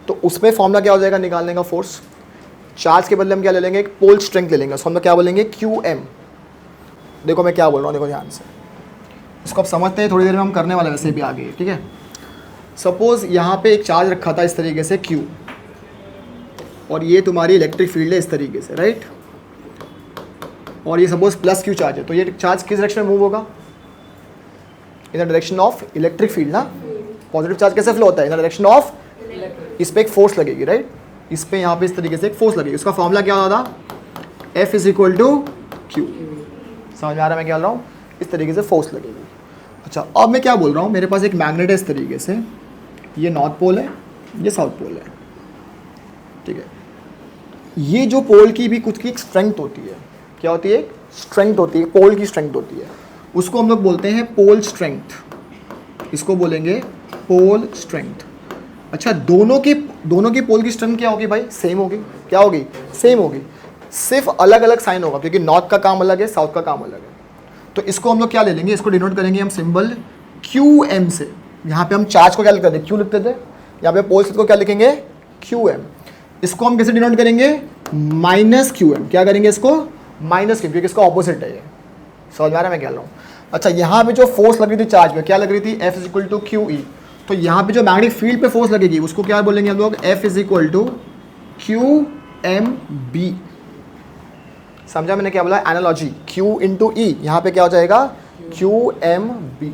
A: तो उसमें फॉर्मूला क्या हो जाएगा निकालने का? फोर्स। चार्ज के बदले हम क्या ले लेंगे? एक पोल स्ट्रेंथ ले लेंगे, उस फॉर्मूला क्या बोलेंगे? QM। देखो मैं क्या बोल रहा हूँ, देखो ध्यान से, इसको आप समझते हैं, थोड़ी देर में हम करने वाले वैसे भी आगे, ठीक है। सपोज यहाँ पे एक चार्ज रखा था इस तरीके से Q, और ये तुम्हारी इलेक्ट्रिक फील्ड है इस तरीके से, राइट। और ये सपोज प्लस Q चार्ज है, तो ये चार्ज किस डायरेक्शन में मूव होगा? In the direction of electric field ना। पॉजिटिव चार्ज कैसे फ्लो होता है? इन द डायरेक्शन ऑफ, इस पे एक फोर्स लगेगी, राइट। इस पे यहाँ पे इस तरीके से एक फोर्स लगेगी। उसका फॉर्मूला क्या होता था? F is equal to Q। समझ में आ रहा है मैं क्या बोल रहा हूँ? इस तरीके से फोर्स लगेगी। अच्छा अब मैं क्या बोल रहा हूँ, मेरे पास एक मैग्नेट है इस तरीके से, ये नॉर्थ पोल है, ये साउथ पोल है, ठीक है। ये जो पोल की भी कुछ की एक स्ट्रेंथ होती है, क्या होती है? स्ट्रेंथ होती है, पोल की स्ट्रेंथ होती है, उसको हम लोग बोलते हैं पोल स्ट्रेंथ। इसको बोलेंगे पोल स्ट्रेंथ। अच्छा दोनों की पोल की स्ट्रेंथ क्या होगी भाई? सेम होगी। क्या होगी? सेम होगी, सिर्फ अलग अलग साइन होगा, क्योंकि नॉर्थ का काम अलग है, साउथ का काम अलग है। तो इसको हम लोग क्या ले लेंगे? इसको डिनोट करेंगे हम सिंबल QM से। यहाँ पे हम चार्ज को क्या लिखते थे? Q लिखते थे। यहाँ पे पोल स्ट्रेंथ को क्या लिखेंगे? QM। इसको हम कैसे डिनोट करेंगे? -QM। क्या करेंगे इसको? -Q, क्योंकि इसका ऑपोजिट है ये। समझ में आ रहा है मैं क्या बोल रहा हूँ? अच्छा यहाँ पे जो फोर्स लग रही थी चार्ज पे, क्या लग रही थी? F is equal to QE। तो यहाँ पे जो मैग्नेटिक फील्ड पे फोर्स लगेगी उसको क्या बोलेंगे हम लोग? F is equal to QMB। समझा मैंने क्या बोला? एनालॉजी। Q इंटू E, यहाँ पे क्या हो जाएगा? QMB।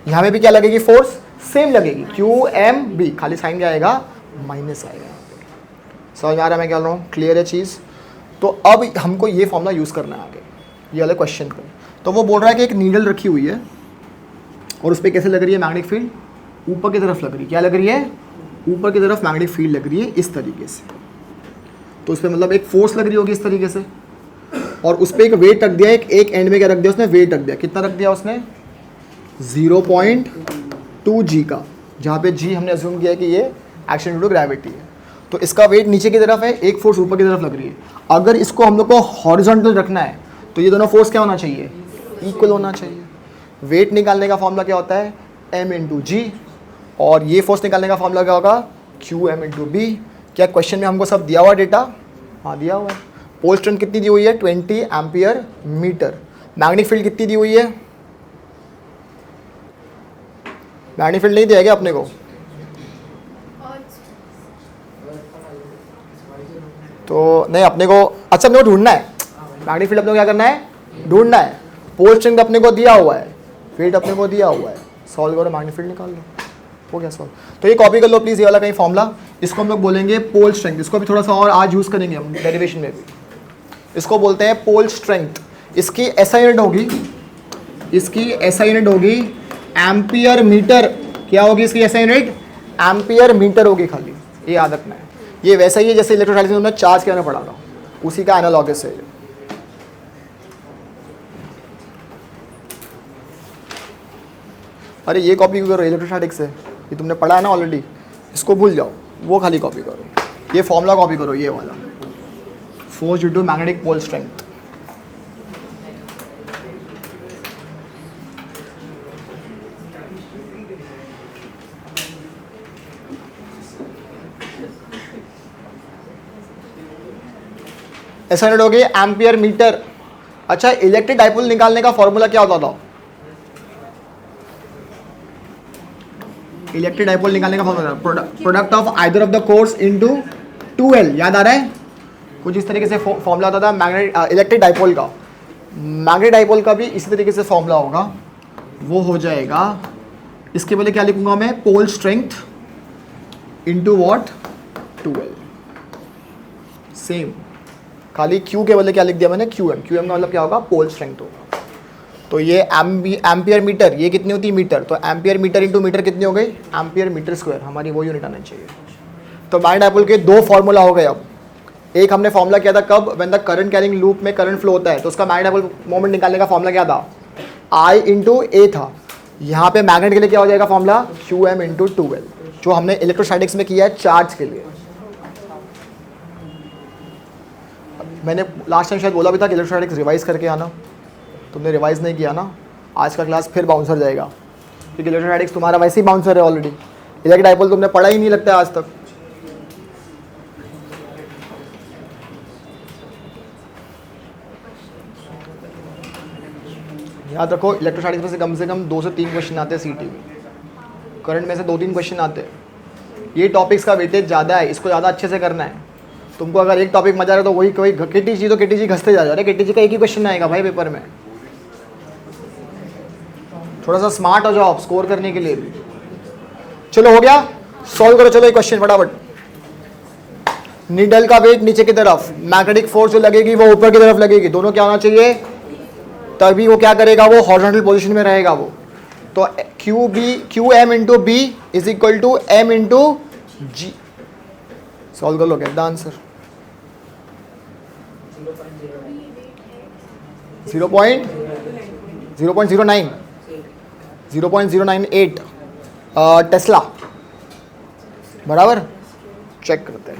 A: यहाँ पे भी क्या लगेगी? फोर्स सेम लगेगी, QMB, खाली साइन क्या आएगा? माइनस आएगा। समझ में आ रहा है मैं क्या बोल रहा हूँ? क्लियर है चीज़? तो अब हमको ये फॉर्मूला यूज़ करना है आगे ये वाले क्वेश्चन पे। तो वो बोल रहा है कि एक नीडल रखी हुई है और उस पर कैसे लग रही है मैग्नेटिक फील्ड? ऊपर की तरफ लग रही है। क्या लग रही है? ऊपर की तरफ मैग्नेटिक फील्ड लग रही है इस तरीके से। तो उस पर मतलब एक फोर्स लग रही होगी इस तरीके से, और उस पर एक वेट रख दिया, एक एंड में क्या रख दिया उसने? वेट रख दिया। कितना रख दिया उसने? 0.2 G का, जहाँ पे G हमने अज्यूम किया है कि ये एक्शन ड्यू टू ग्रेविटी है। तो इसका वेट नीचे की तरफ है, एक फोर्स ऊपर की तरफ लग रही है। अगर इसको हम लोग को हॉरिजॉन्टल रखना है तो ये दोनों फोर्स क्या होना चाहिए? इक्वल होना चाहिए। वेट निकालने का फॉर्मूला क्या होता है, m इंटू जी, और ये फोर्स निकालने का फॉर्मूला क्या होगा, क्यू एम इंटू बी। क्या क्वेश्चन में हमको सब दिया हुआ डेटा, हाँ दिया हुआ है। पोल स्ट्रेंथ कितनी दी हुई है, 20 एम्पियर मीटर। मैग्नेटिक फील्ड कितनी दी हुई है, मैग्नेटिक फील्ड नहीं दिया क्या अपने को, तो नहीं अपने को, अच्छा अपने को ढूंढना है, मैग्नेटिक फील्ड अपने को क्या करना है, ढूंढना है। पोल स्ट्रेंथ अपने को दिया हुआ है, वेट अपने को दिया हुआ है, सॉल्व करो, मैग्नेटिक फील्ड निकाल लो, हो गया सॉल्व। तो ये कॉपी कर लो प्लीज, ये वाला कहीं फॉर्मूला, इसको हम लोग बोलेंगे पोल स्ट्रेंथ। इसको भी थोड़ा सा और आज यूज करेंगे हम डेरिवेशन में भी। इसको बोलते हैं पोल स्ट्रेंथ। इसकी एसआई यूनिट होगी, इसकी एसआई यूनिट होगी एम्पियर मीटर। क्या होगी इसकी एसआई यूनिट, एम्पियर मीटर होगी खाली, ये याद रखना है। ये वैसा ही है जैसे इलेक्ट्रोस्टैटिक्स में चार्ज के बारे में पढ़ा था, उसी का एनालॉगस है। अरे ये कॉपी करो, इलेक्ट्रोस्टैटिक्स है, ये तुमने पढ़ा है ना ऑलरेडी, इसको भूल जाओ, वो खाली कॉपी करो। ये फॉर्मूला कॉपी करो, ये वाला, force due to magnetic pole strength. ऐसा यूनिट हो गई एम्पियर मीटर। अच्छा, इलेक्ट्रिक डाइपोल निकालने का फॉर्मूला क्या होता था, इलेक्ट्रिक डाइपोल निकालने का formula product of either of the course into 2L, याद आ रहा है, कुछ इस तरीके से फॉर्मूला आता था मैग्नेटिक इलेक्ट्रिक डाइपोल का। मैग्नेटिक डाइपोल का भी इसी तरीके से फॉर्मूला होगा, वो हो जाएगा, इसके पहले क्या लिखूंगा मैं, pole strength into what, 2L। Same, खाली Q के बदले क्या लिख दिया मैंने, QM। QM का मतलब क्या होगा, पोल स्ट्रेंथ होगा। तो ये एम्पियर मीटर, ये कितनी होती है, मीटर, तो एम्पियर मीटर इंटू मीटर कितनी हो गई, एम्पियर मीटर स्क्वायर, हमारी वो यूनिट आना चाहिए। तो मैग्नेटिक डाइपोल के दो फॉर्मूला हो गए। अब एक हमने फॉर्मूला किया था कब, when the current carrying loop में करंट फ्लो होता है, तो उसका मैग्नेटिक डाइपोल मोमेंट निकालने का फॉर्मूला क्या था, I इंटू ए था। यहाँ पे मैग्नेट के लिए क्या हो जाएगा फॉर्मूला, QM इंटू 2L, जो हमने इलेक्ट्रोस्टैटिक्स में किया है चार्ज के लिए। मैंने लास्ट टाइम शायद बोला भी था कि इलेक्ट्रोस्टैटिक्स रिवाइज करके आना, तुमने रिवाइज नहीं किया ना, आज का क्लास फिर बाउंसर जाएगा, क्योंकि इलेक्ट्रोस्टैटिक्स तुम्हारा वैसे ही बाउंसर है ऑलरेडी। इलेक्ट्रिक डाइपोल तुमने पढ़ा ही नहीं लगता है आज तक। याद रखो, इलेक्ट्रोस्टैटिक्स में से कम 2 से 3 क्वेश्चन आते हैं सीटी में, करंट में से 2-3 क्वेश्चन आते हैं। ये टॉपिक्स का वेटेज ज़्यादा है, इसको ज़्यादा अच्छे से करना है। तुमको अगर एक टॉपिक मजा आ रहा है तो वही कोई केटीजी, तो केटीजी घसते जा रहे हैं, केटीजी का एक ही क्वेश्चन आएगा भाई पेपर में। थोड़ा सा स्मार्ट हो जाओ स्कोर करने के लिए भी। चलो हो गया, सॉल्व करो, चलो एक क्वेश्चन फटाफट। नीडल का वेट नीचे की तरफ, मैग्नेटिक फोर्स जो लगेगी वो ऊपर की तरफ लगेगी, दोनों क्या होना चाहिए, तभी वो क्या करेगा, वो हॉरिजॉन्टल पोजीशन में रहेगा वो। तो Q M into B is equal to M into G. Solve कर लो, गेट द आंसर। 0.098 टेस्ला, बराबर, चेक करते हैं।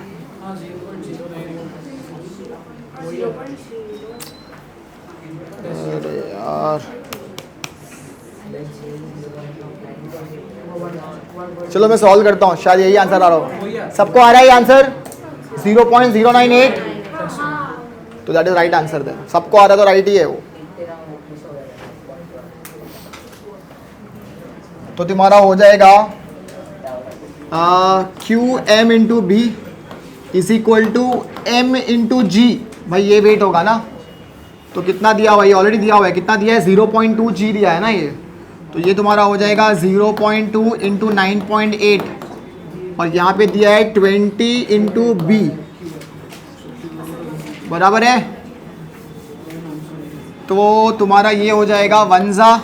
A: अरे यार, चलो मैं सॉल्व करता हूँ, शायद यही आंसर आ रहा हो। सबको आ रहा है ये आंसर 0.098, तो that is right answer. Then सबको आ रहा है तो राइट ही है वो। तो तुम्हारा हो जाएगा Q M into B is equal to M into G. भाई ये वेट होगा ना, तो कितना दिया हुआ है, ये ऑलरेडी दिया हुआ है, कितना दिया है, 0.2 जी दिया है ना ये, तो ये तुम्हारा हो जाएगा 0.2 इंटू 9.8, और यहाँ पे दिया है 20 इंटू बी, बराबर है। तो तुम्हारा ये हो जाएगा 1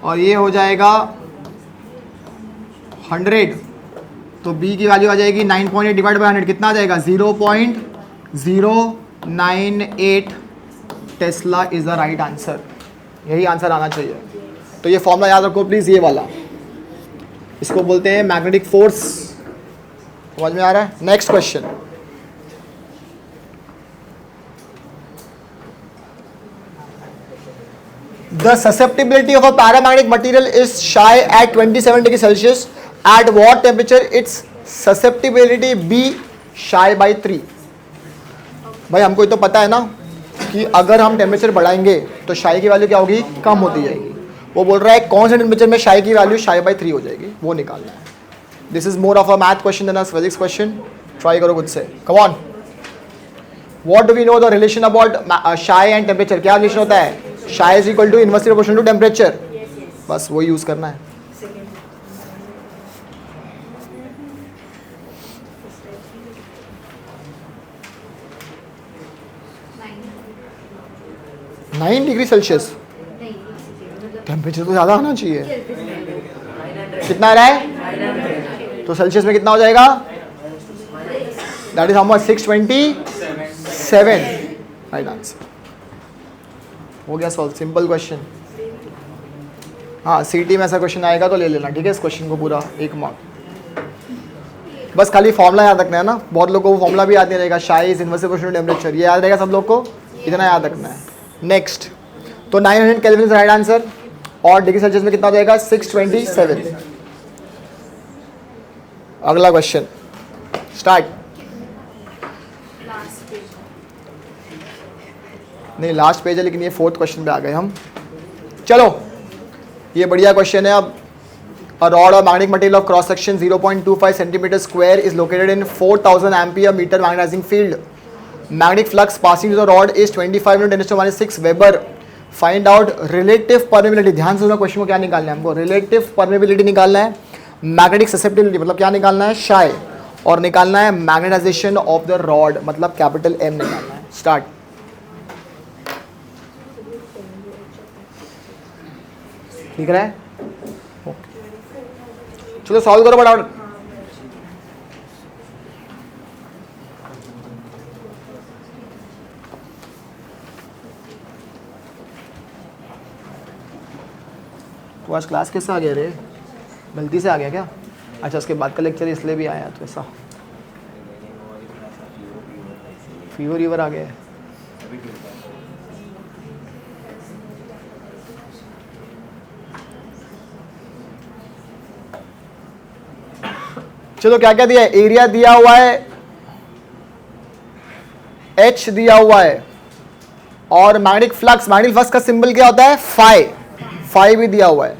A: और ये हो जाएगा 100, तो b की वैल्यू आ जाएगी 9.8 डिवाइड बाई 100, कितना आ जाएगा 0.098 Tesla is the right answer. यही आंसर आना चाहिए। तो ये फॉर्मूला याद रखो प्लीज, ये वाला, इसको बोलते हैं मैग्नेटिक फोर्स। समझ में आ रहा है। Next question, The susceptibility of a paramagnetic material is shy at 27 degree Celsius. At what temperature its susceptibility be shy by 3? भाई हमको ये तो पता है ना कि अगर हम टेम्परेचर बढ़ाएंगे तो शाई की वैल्यू क्या होगी, कम होती जाएगी. वो बोल रहा है कौन से टेम्परेचर में शाई की वैल्यू शाई बाई 3 हो जाएगी, वो निकालना है. This is more of a math question than a physics question. Try करो खुद से. Come on. What do we know the relation about chi and temperature? क्या रिलेशन होता है? Chi is equal to inversely proportional to temperature. बस वो use करना है. नाइन डिग्री सेल्सियस टेम्परेचर तो ज़्यादा आना चाहिए. कितना आ रहा है? तो सेल्सियस में कितना हो जाएगा? That is how much? 627. Right answer. हो गया सॉल्व. Simple question. हाँ, सीटी में ऐसा क्वेश्चन आएगा तो ले लेना, ठीक है? इस क्वेश्चन को पूरा 1 मार्क. बस खाली फॉर्मूला याद रखना है ना. बहुत लोगों को फॉर्मूला भी याद नहीं रहेगा. Chi is inversely proportional to temperature, ये याद रहेगा सब लोग को. इतना याद रखना है. नेक्स्ट, तो 900 केल्विन राइट आंसर. और डिग्री सेल्सियस में कितना हो जाएगा? 627. अगला क्वेश्चन स्टार्ट. नहीं, लास्ट पेज है लेकिन ये 4th क्वेश्चन पे आ गए हम. चलो, ये बढ़िया क्वेश्चन है. अब a rod of magnetic material of cross section 0.25 centimeter square is located in 4000 ampere meter magnetizing field. Magnetic flux passing to the rod is 25 × 10⁻⁶ Weber. Find out relative permeability. ध्यान से सुनो, क्वेश्चन को क्या निकालना है हमको? relative permeability निकालना है. मैग्नेटिक ससेप्टिबिलिटी मतलब क्या निकालना है? शाई. और निकालना है मैग्नेटाइजेशन ऑफ द रॉड मतलब कैपिटल M निकालना है. स्टार्ट. ठीक है? चलो सॉल्व करो फटाफट. तो आज क्लास कैसे आ गया रे? गलती से आ गया क्या? अच्छा, उसके बाद का लेक्चर इसलिए भी आया तो ऐसा फीवर आ गया है. चलो, क्या क्या दिया है? एरिया दिया हुआ है, H दिया हुआ है, और मैग्नेटिक फ्लक्स का सिंबल क्या होता है? फाई भी दिया हुआ है.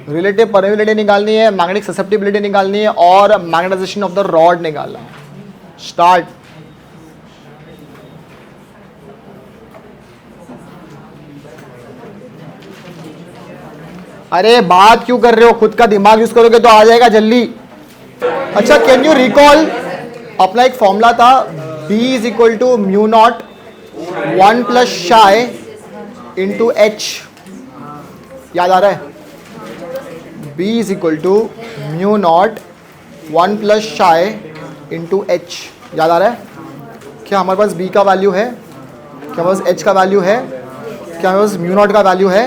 A: रिलेटिव परमेबिलिटी निकालनी है, मैग्नेटिक ससेप्टिबिलिटी निकालनी है, और मैग्नेटाइजेशन ऑफ द रॉड निकालना है. स्टार्ट. अरे बात क्यों कर रहे हो? खुद का दिमाग यूज करोगे तो आ जाएगा जल्दी. अच्छा, कैन यू रिकॉल अपना एक फॉर्मूला था, B is equal to mu naught 1 plus chi into H. याद आ रहा है? B is equal to mu naught 1 plus chi into H. याद आ रहा है? क्या हमारे पास B का वैल्यू है? क्या हमारे पास H का वैल्यू है? क्या हमारे पास म्यू नॉट का वैल्यू है?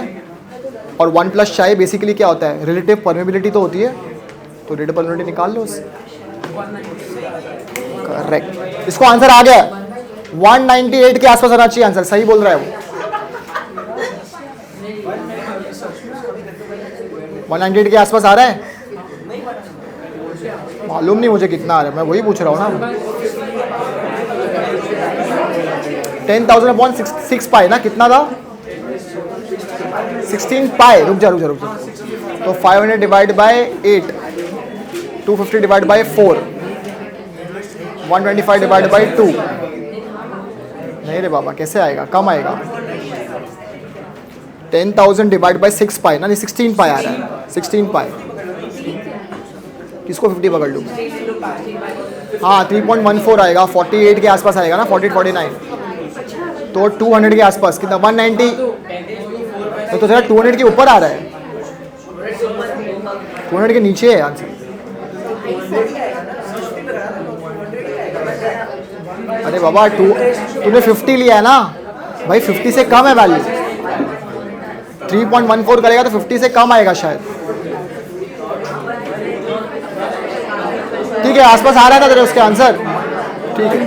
A: और 1 प्लस शाई बेसिकली क्या होता है? रिलेटिव परमेबिलिटी तो होती है. तो रिलेटिव परमेबिलिटी निकाल लो उससे. करेक्ट. इसको आंसर आ गया. 198 के आसपास आना चाहिए आंसर. सही बोल रहा है वो. 198 के आसपास आ रहा है. मालूम नहीं मुझे कितना आ रहा है, मैं वही पूछ रहा हूँ ना. 10,000/6 पाई ना, कितना था? 16 पाई. रुक जा. तो 500 divide by 8, 250 divide by 4, 125 divide by 2. नहीं रे बाबा, कैसे आएगा? कम आएगा. 10,000 डिवाइड बाय 6 पाई ना, नहीं 16 पाई आ रहा है. 16 पाई. किसको 50 पकड़ लूँ? हाँ, 3.14 आएगा. 48 के आसपास आएगा ना, 48-49. तो 200 के आसपास. कितना? 190. तो थोड़ा 200 के ऊपर आ रहा है. 200 के नीचे है आंसर. अरे बाबा, तूने 50 लिया है ना भाई. 50 से कम है वैल्यू. 3.14 करेगा तो 50 से कम आएगा शायद. ठीक है, आसपास आ रहा था तेरे उसके आंसर. ठीक है.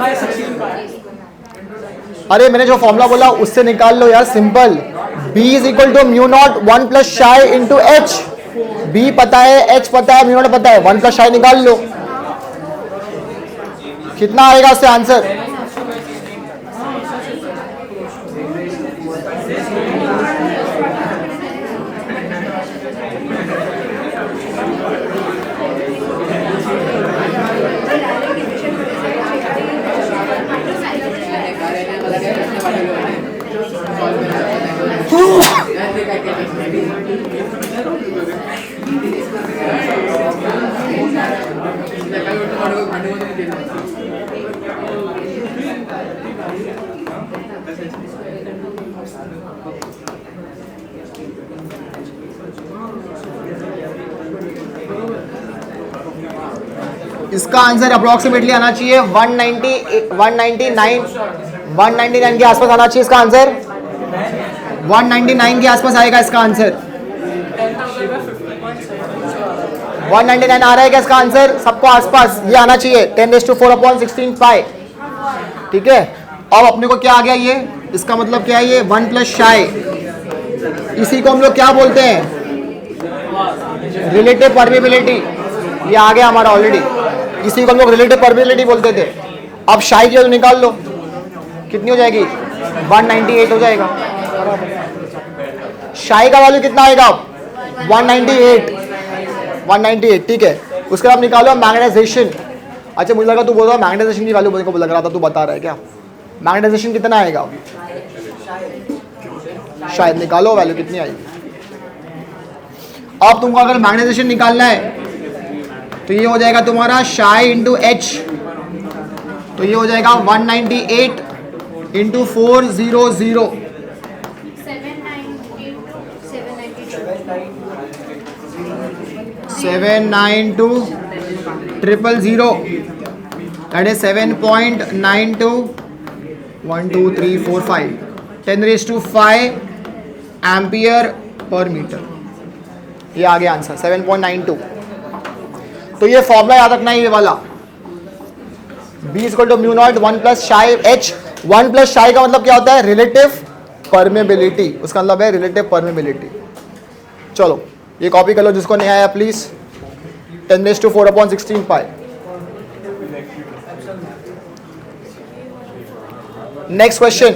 A: अरे मैंने जो फॉर्मूला बोला उससे निकाल लो यार. Simple. B is equal to mu naught 1 plus chi into H. B पता है, एच पता है, म्यू नॉट पता है, 1 प्लस शाई निकाल लो। कितना आएगा उससे आंसर? इसका आंसर अप्रोक्सीमेटली आना चाहिए 199 के आसपास आना चाहिए इसका आंसर। 199 के आसपास आएगा इसका आंसर। 199 आ रहा है क्या इसका आंसर? सबको आसपास ये आना चाहिए। 10⁴/16 पाई। ठीक है, अब अपने को क्या आ गया ये? इसका मतलब क्या है? ये 1 प्लस शाई, इसी को हम लोग क्या बोलते हैं? Relative permeability. ये आ गया हमारा ऑलरेडी, इसी को हम लोग रिलेटिव परमेबिलिटी बोलते थे। अब शाई की वैल्यू निकाल लो, कितनी हो जाएगी? 198 हो जाएगा। शाई का वैल्यू कितना आएगा? 198। ठीक है, उसके बाद निकालो मैग्नेटाइजेशन। अच्छा, मुझे लगा तू बोल रहा मैग्नेटाइजेशन की वैल्यू मुझे को लग रहा था, तू बता रहा है क्या? मैग्नेटाइजेशन कितना आएगा? शायद निकालो वैल्यू कितनी आएगी। अब तुमको अगर मैग्नेटाइजेशन निकालना है तो ये हो जाएगा तुम्हारा शाई इंटू एच, तो ये हो जाएगा 198 into 400 792,000 that is 7.92 1 2 3 4 5 10⁵ ampere per metre. ये आ गया आंसर 7.92। तो ये फॉर्मूला याद रखना है ये वाला, B equal to mu naught 1 plus chi H. 1 plus chi का मतलब क्या होता है? रिलेटिव परमेबिलिटी, उसका मतलब है रिलेटिव परमेबिलिटी। चलो ये कॉपी कर लो जिसको नहीं आया please. 10⁴/16 pi. Next question,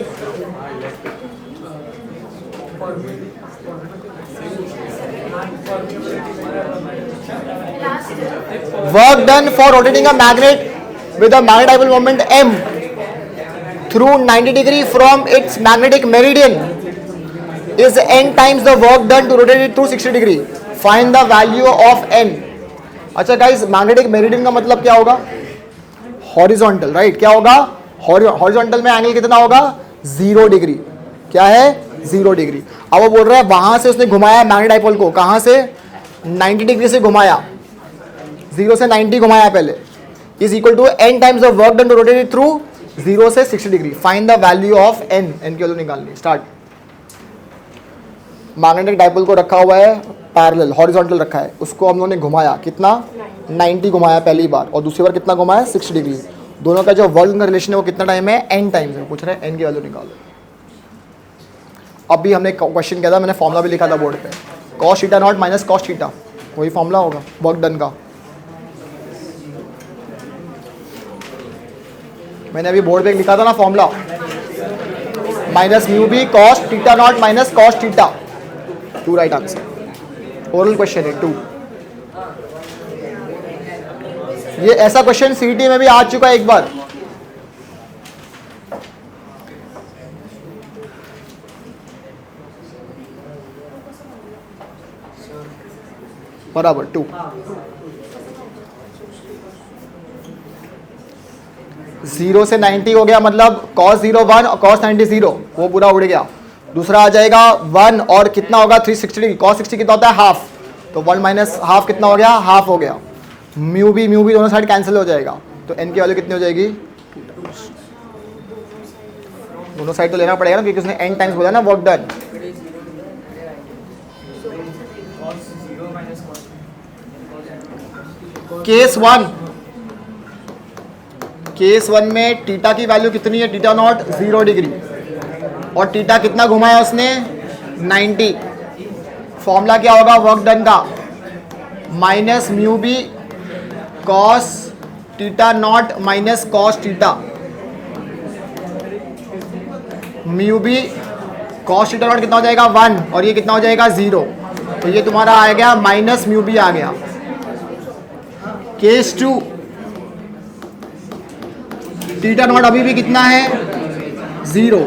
A: work done for rotating a magnet with a magnetic dipole moment m through 90 degree from its magnetic meridian is n times the work done to rotate it through 60 degree. Find the value of n. अच्छा guys, magnetic meridian का मतलब क्या होगा? Horizontal, right? क्या होगा? Horizontal में angle कितना होगा? 0 डिग्री। क्या है? 0 डिग्री। अब वो बोल रहा है वहां से उसने घुमाया मैग्नेटिक डाइपोल को, कहां से? 90 डिग्री से घुमाया, 0 से 90 घुमाया पहले। is equal to n times the work done to rotate it through 0 से 60 degree. Find the value of n। n की वैल्यू निकालनी। स्टार्ट। मैग्नेटिक डाइपोल को रखा हुआ है पैरेलल, हॉरिजॉन्टल रखा है, उसको हम लोगों ने घुमाया, कितना? 90 घुमाया पहली बार, और दूसरी बार कितना घुमाया? 60 डिग्री। दोनों का जो वर्क का रिलेशन है वो कितना टाइम है? n टाइम्स है। पूछ रहे हैं n की वैल्यू निकालो। अभी हमने क्वेश्चन किया था, मैंने फॉर्मूला भी लिखा था बोर्ड पे, cos theta naught minus cos theta, वही फॉर्मूला होगा वर्क डन का। मैंने अभी बोर्ड पे लिखा था ना formula, minus mu B cos theta naught minus cos theta. 2 right answer. Oral question है 2। ये ऐसा क्वेश्चन सीईटी में भी आ चुका है एक बार। बराबर 2। 0 से 90 हो गया, मतलब cos 0 1 और cos 90 0, वो पूरा उड़ गया। दूसरा आ जाएगा 1 और कितना होगा? 360 डिग्री। cos 60 कितना होता है? हाफ, तो 1 माइनस हाफ कितना हो गया? हाफ हो गया। म्यू भी दोनों साइड कैंसिल हो जाएगा, तो n की वैल्यू कितनी हो जाएगी? दोनों साइड तो लेना पड़ेगा ना, क्योंकि उसने n टाइम्स बोला ना वर्क डन। केस 1 में टीटा की वैल्यू कितनी है? टीटा नॉट 0 डिग्री, और टीटा कितना घुमाया उसने? 90। फॉर्मूला क्या होगा वर्क डन का, minus mu B cos theta naught minus cos theta. Mu B cos theta naught कितना हो जाएगा 1 और ये कितना हो जाएगा 0, तो ये तुम्हारा आ गया माइनस म्यू बी आ गया। केस 2 थीटा नॉट अभी भी कितना है 0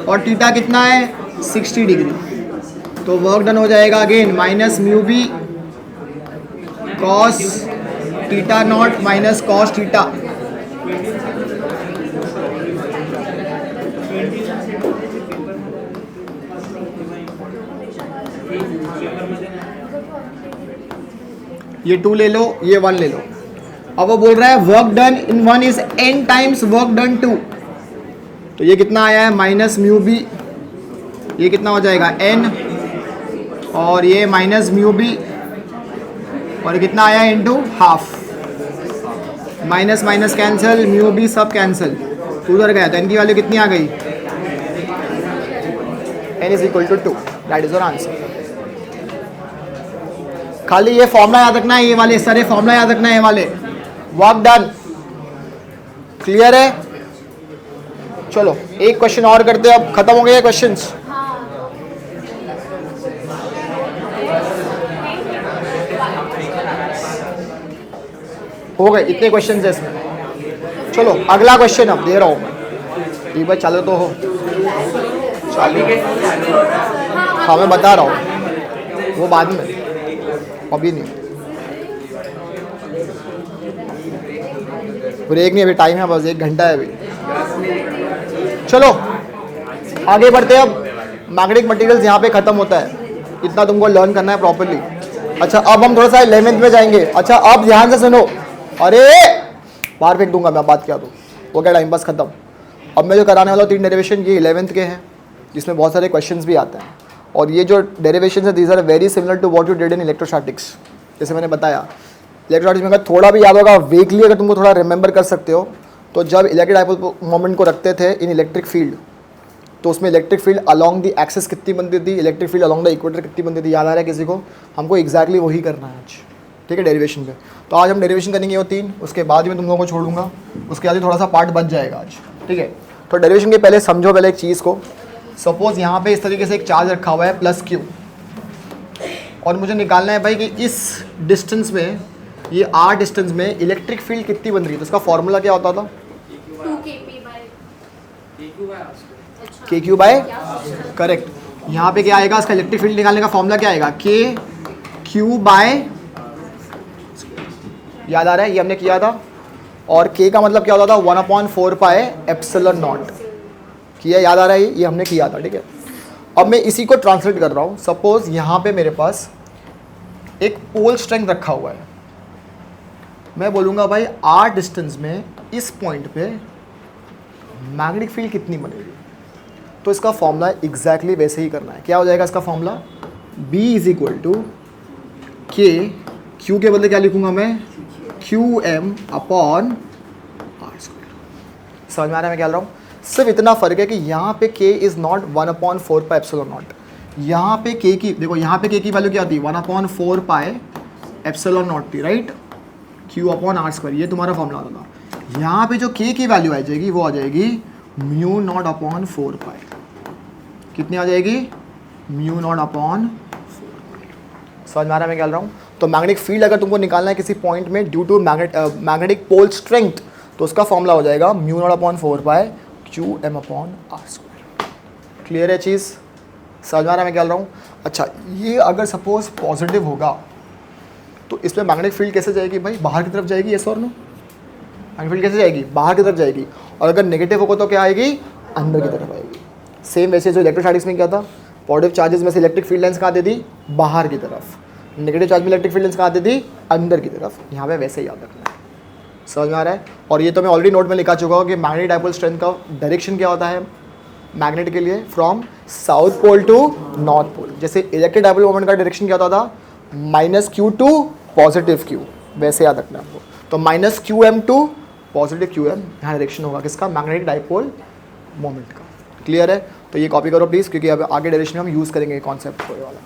A: और थीटा कितना है 60 डिग्री, तो वर्क डन हो जाएगा again minus mu B cos theta naught minus cos theta. ये 2 ले लो, ये 1 ले लो। अब वो बोल रहा है work done in 1 is n times work done 2, तो ये कितना आया है माइनस म्यू बी, ये कितना हो जाएगा n और ये माइनस म्यू बी और ये कितना आया into half. Minus minus cancel, mu B सब कैंसिल, तो उधर गया तो n की वैल्यू कितनी आ गई, n is equal to 2। That is your answer. खाली ये फॉर्मूला याद रखना है, ये वाले सारे फॉर्मूला याद रखना है, ये वाले। वर्क डन क्लियर है। चलो एक क्वेश्चन और करते हैं, अब खत्म हो गए क्वेश्चंस। हो गए इतने क्वेश्चंस है इसमें। चलो अगला क्वेश्चन अब दे रहा हूं मैं, एक बार चलो तो हो चालू। हाँ मैं बता रहा हूँ, वो बाद में, अभी नहीं, ब्रेक नहीं, अभी टाइम है बस 1 घंटा है अभी। चलो आगे बढ़ते हैं। अब मैग्नेटिक मटेरियल्स यहाँ पे खत्म होता है, इतना तुमको लर्न करना है प्रॉपरली। अच्छा अब हम थोड़ा सा 11th में जाएंगे। अच्छा अब ध्यान से सुनो, अरे बाहर फेंक दूंगा मैं, बात क्या दूँ, वो क्या टाइम पास खत्म। अब मैं जो कराने वाला हूँ 3 डेरिवेशन, ये 11th के हैं, जिसमें बहुत सारे क्वेश्चंस भी आते हैं। और ये जो डेरिवेशन है these are very similar to what you did in electrostatics. जैसे मैंने बताया इलेक्ट्रोस्टैटिक्स में अगर थोड़ा भी याद होगा वीकली, अगर तुमको थोड़ा रिमेंबर कर सकते हो, तो जब इलेक्ट्रिक डाइपोल मोमेंट को रखते थे इन इलेक्ट्रिक फील्ड, तो उसमें electric field along the axis कितनी बनती थी, electric field along the equator कितनी बनती थी, याद आ रहा है किसी को? हमको एग्जैक्टली वही करना है आज, ठीक है, डेरिवेशन पे। तो आज हम डेरिवेशन करेंगे वो 3, उसके बाद ही मैं तुम लोगों को छोड़ दूंगा, उसके बाद ही थोड़ा सा पार्ट बच जाएगा आज, ठीक है। तो डेरिवेशन के पहले समझो पहले एक चीज़ को। सपोज यहाँ पे इस तरीके से एक चार्ज रखा हुआ है प्लस क्यू, और मुझे निकालना है भाई कि इस डिस्टेंस में, ये r डिस्टेंस में इलेक्ट्रिक फील्ड कितनी बन रही है। तो इसका फॉर्मूला क्या होता था? के क्यू बाय, करेक्ट। यहाँ पे क्या आएगा, इसका इलेक्ट्रिक फील्ड निकालने का फॉर्मूला क्या आएगा, के क्यू बाय, याद आ रहा है, ये हमने किया था। और के का मतलब क्या होता था, 1/4 पाई एप्सिलॉन नॉट, किया, याद आ रहा है, ये हमने किया था, ठीक है। अब मैं इसी को ट्रांसलेट कर रहा हूँ। सपोज यहाँ पे मेरे पास एक पोल स्ट्रेंथ रखा हुआ है, मैं बोलूँगा भाई r डिस्टेंस में इस पॉइंट पे मैग्नेटिक फील्ड कितनी बनेगी। तो इसका फॉर्मूला एग्जैक्टली वैसे ही करना है। क्या हो जाएगा इसका formula, B is equal to K, Q के बदले क्या लिखूंगा मैं, Q M upon R square. समझ में आ रहा है मैं क्या बोल रहा हूँ? सिर्फ इतना फ़र्क है कि यहाँ पे k is not 1/4 pi epsilon not, यहाँ पे k की, देखो यहाँ पे k की वैल्यू क्या थी, 1/4 पाई एप्सिलॉन नॉट थी, right, q upon R square, ये तुम्हारा फॉर्मूला होगा। यहाँ पे जो k की वैल्यू आ जाएगी वो आ जाएगी म्यू नॉट अपॉन 4 पाई, कितनी आ जाएगी, म्यू नॉट अपॉन 4 पाई। समझ में आ रहा है मैं क्या बोल रहा हूँ? तो मैग्नेटिक फील्ड अगर तुमको निकालना है किसी पॉइंट में due to magnetic pole strength, तो उसका फॉर्मूला हो जाएगा mu naught upon 4 pi Q M upon R square. Clear है चीज़? समझ में आ रहा है मैं क्या बोल रहा हूँ? अच्छा ये अगर सपोज पॉजिटिव होगा तो इसमें मैग्नेटिक फील्ड कैसे जाएगी भाई, बाहर की तरफ जाएगी, यस और नो? मैग्नेटिक फील्ड कैसे जाएगी, बाहर की तरफ जाएगी। और अगर नेगेटिव होगा तो क्या आएगी, अंदर की तरफ आएगी। सेम वैसे जो इलेक्ट्रोस्टैटिक्स में क्या था, पॉजिटिव चार्जेस में से इलेक्ट्रिक फील्ड लाइंस कहाँ दे दी, बाहर की तरफ, नेगेटिव चार्ज में इलेक्ट्रिक फील्ड लाइंस कहाँ दे दी, अंदर की तरफ। यहाँ पे वैसे ही याद रखना है। समझ में आ रहा है? और ये तो मैं ऑलरेडी नोट में लिखा चुका हूँ कि मैग्नेटिक डाइपोल स्ट्रेंथ का डायरेक्शन क्या होता है मैग्नेट के लिए, from south pole to north pole. जैसे इलेक्ट्रिक डाइपोल मोमेंट का डायरेक्शन क्या होता था, -q टू पॉजिटिव q, वैसे याद रखना है आपको। तो -qm टू पॉजिटिव qm यहाँ डायरेक्शन होगा किसका, मैग्नेटिक डाइपोल मोमेंट का। क्लियर है? तो ये कॉपी करो प्लीज़, क्योंकि अब आगे डेरिवेशन में हम यूज़ करेंगे कॉन्सेप्ट को ये वाला।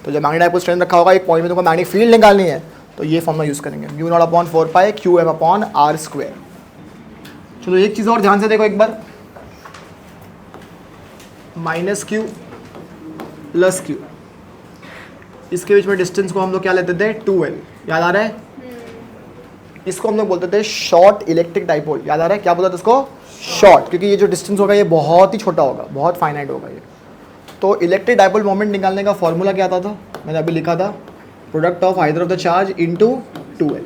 A: तो जब मैग्नेटिक डाइपोल स्ट्रेंथ रखा होगा एक पॉइंट में तुमको मैग्नेटिक फील्ड निकालनी है, तो ये फॉर्मूला यूज़ करेंगे, mu naught upon 4 pi Q M upon R square. चलो एक चीज़ और ध्यान से देखो एक बार, माइनस क्यू प्लस क्यू, इसके बीच में डिस्टेंस को हम लोग क्या लेते थे? 2L, याद आ रहा है? इसको हम लोग बोलते थे शॉर्ट इलेक्ट्रिक डाइपोल, याद आ रहा है? क्या बोलते थे इसको? शॉर्ट, क्योंकि ये जो डिस्टेंस होगा ये बहुत ही छोटा होगा, बहुत फाइनाइट होगा ये। तो इलेक्ट्रिक डाइपोल मोमेंट निकालने का फॉर्मूला क्या आता था? मैंने अभी लिखा था, product of either of the charge into 2L,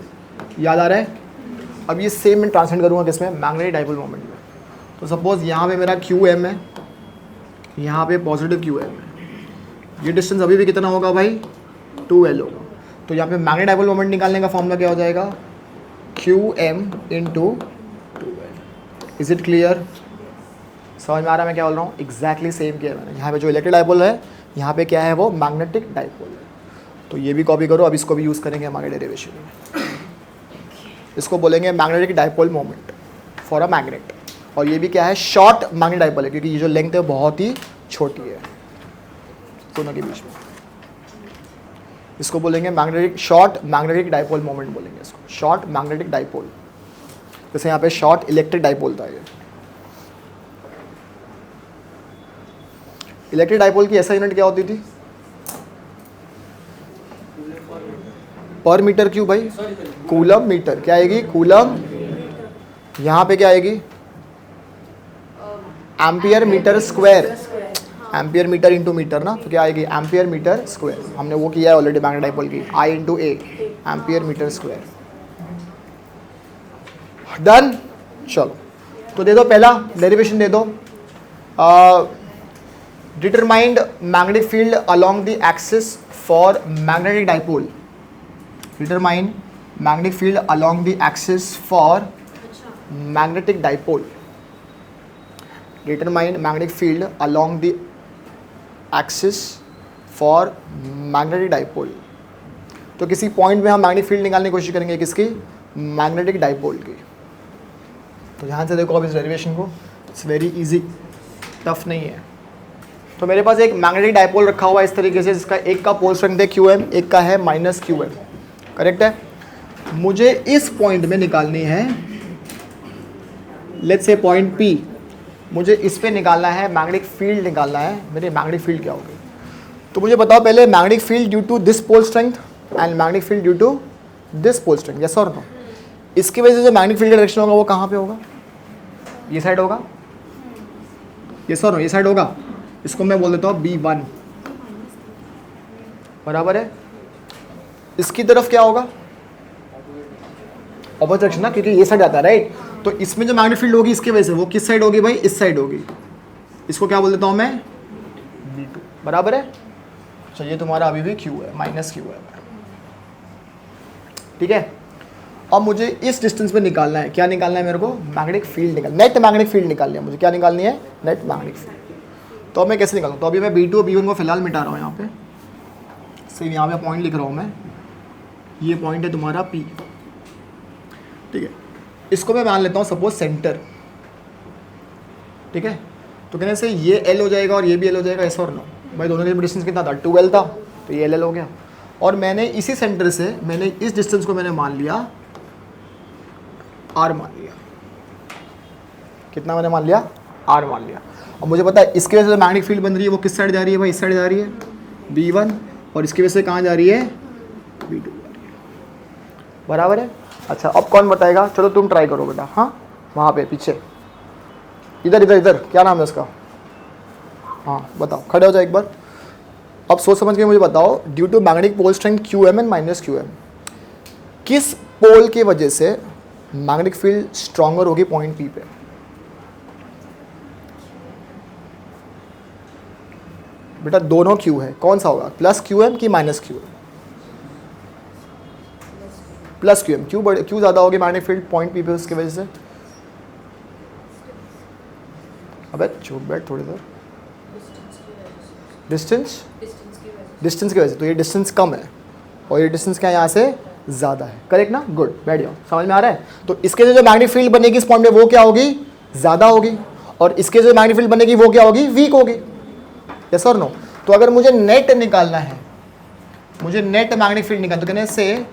A: याद आ रहा है? अब ये सेम मैं ट्रांसलेट करूँगा किसमें? मैग्नेटिक डाइपोल मोमेंट में। तो सपोज यहाँ पे मेरा QM है, यहाँ पे पॉजिटिव QM है, ये डिस्टेंस अभी भी कितना होगा भाई? 2L होगा। तो यहाँ पे मैग्नेटिक डाइपोल मोमेंट निकालने का फॉर्मूला क्या हो जाएगा? QM into 2L। Is it clear? समझ में आ रहा है मैं क्या बोल रहा हूँ? एग्जैक्टली सेम किया मैंने। यहाँ पे जो इलेक्ट्रिक डाइपोल है, यहाँ पे क्या है? वो मैग्नेटिक डाइपोल है। तो ये भी कॉपी करो, अब इसको भी यूज़ करेंगे हमारे डेरिवेशन में। इसको बोलेंगे magnetic dipole moment for a magnet, और ये भी क्या है? शॉर्ट मैग्नेटिक डाइपोल है, क्योंकि ये जो लेंथ है बहुत ही छोटी है दोनों के बीच में। इसको बोलेंगे magnetic, short magnetic dipole moment बोलेंगे इसको, शॉर्ट मैग्नेटिक डाइपोल। जैसे यहाँ पे शॉर्ट इलेक्ट्रिक डाइपोल था ये। इलेक्ट्रिक डाइपोल की ऐसा यूनिट क्या होती थी? पर मीटर क्यूब भाई, कूलम मीटर। क्या आएगी? कूलम। यहाँ पे क्या आएगी? Ampere metre square, ampere metre into metre ना, तो क्या आएगी? Ampere metre square. हमने वो किया है ऑलरेडी मैग्नेटिक डाइपोल की, I into A, ampere metre square. Done. चलो तो दे दो पहला डेरिवेशन दे दो। Determined magnetic field along the axis for magnetic dipole. Determine magnetic field along the axis for magnetic dipole. Determine magnetic field along the axis for magnetic dipole. तो किसी point में हम मैग्नेटिक फील्ड निकालने की कोशिश करेंगे, किसकी? मैग्नेटिक डाइपोल की। तो ध्यान से देखो अब इस डेरिवेशन को, इट्स वेरी इजी, टफ नहीं है। तो मेरे पास एक मैग्नेटिक डाइपोल रखा हुआ है इस तरीके से, जिसका एक का पोल स्ट्रेंथ है QM, एक का है माइनस QM, करेक्ट है? मुझे इस पॉइंट में निकालनी है, लेट्स से पॉइंट P, मुझे इस पे निकालना है मैग्नेटिक फील्ड निकालना है। मेरी मैग्नेटिक फील्ड क्या होगी? तो मुझे बताओ पहले, magnetic field due to this pole strength and magnetic field due to this pole strength, yes और नो? इसकी वजह से जो मैग्नेटिक फील्ड का डायरेक्शन होगा वो कहाँ पे होगा? ये साइड होगा, यस और नो? ये साइड होगा। इसको मैं बोल देता हूँ B1, बराबर है। इसकी तरफ क्या होगा? ऑपोजिट डायरेक्शन ना, क्योंकि ये साइड आता है, राइट? तो इसमें जो मैग्नेटिक फील्ड होगी इसकी वजह से वो किस साइड होगी भाई? इस साइड होगी। इसको क्या बोल देता हूँ मैं? B2, बराबर है। अच्छा ये तुम्हारा अभी भी Q है, माइनस Q है, ठीक है? अब मुझे इस डिस्टेंस पे निकालना है, क्या निकालना है मेरे को? मैग्नेटिक फील्ड निकाल, नेट मैग्नेटिक फील्ड निकालनी है मुझे। क्या निकालनी है? Net magnetic field. तो अब मैं कैसे निकालूँ? तो अभी मैं B2 और B1 को फिलहाल मिटा रहा हूँ यहाँ पे, सिर्फ यहाँ पे पॉइंट लिख रहा हूँ मैं। ये पॉइंट है तुम्हारा P, ठीक है? इसको मैं मान लेता हूँ सपोज सेंटर, ठीक है? तो कहने से ये L हो जाएगा और ये भी L हो जाएगा, ऐसा और नो? भाई दोनों के डिस्टेंस कितना था? 2L था, तो ये LL हो गया। और मैंने इसी सेंटर से मैंने इस डिस्टेंस को मैंने मान लिया R मान लिया। कितना मैंने मान लिया? R मान लिया। और मुझे पता है इसकी वजह से मैग्नेटिक फील्ड बन रही है वो किस साइड जा रही है भाई? इस साइड जा रही है, B1, और इसकी वजह से कहाँ जा रही है? B2, बराबर है। अच्छा अब कौन बताएगा? चलो तुम ट्राई करो बेटा। हाँ वहाँ पे पीछे, इधर इधर इधर, क्या नाम है उसका? हाँ बताओ, खड़े हो जाओ एक बार। अब सोच समझ के मुझे बताओ, due to magnetic pole strength QM and minus QM, किस पोल की वजह से मैग्नेटिक फील्ड स्ट्रॉन्गर होगी पॉइंट P पे? बेटा दोनों Q है, कौन सा होगा? प्लस QM कि माइनस QM? Plus QM। क्यों ज़्यादा होगी मैग्नेटिक फील्ड पॉइंट P पे उसकी वजह से? अबे चुप बैठ थोड़ी देर। डिस्टेंस की वजह से। तो ये डिस्टेंस कम है और ये डिस्टेंस क्या यहाँ से ज़्यादा है, करेक्ट ना? गुड, बैठ जाओ। समझ में आ रहा है? तो इसके लिए जो मैग्नेटिक फील्ड बनेगी इस पॉइंट में वो क्या होगी? ज़्यादा होगी। और इसके जो मैग्नेटिक फील्ड बनेगी वो क्या होगी, वीक होगी। यस और नो। तो अगर मुझे नेट निकालना है, मुझे नेट मैग्नेटिक फील्ड निकालना, तो कहने से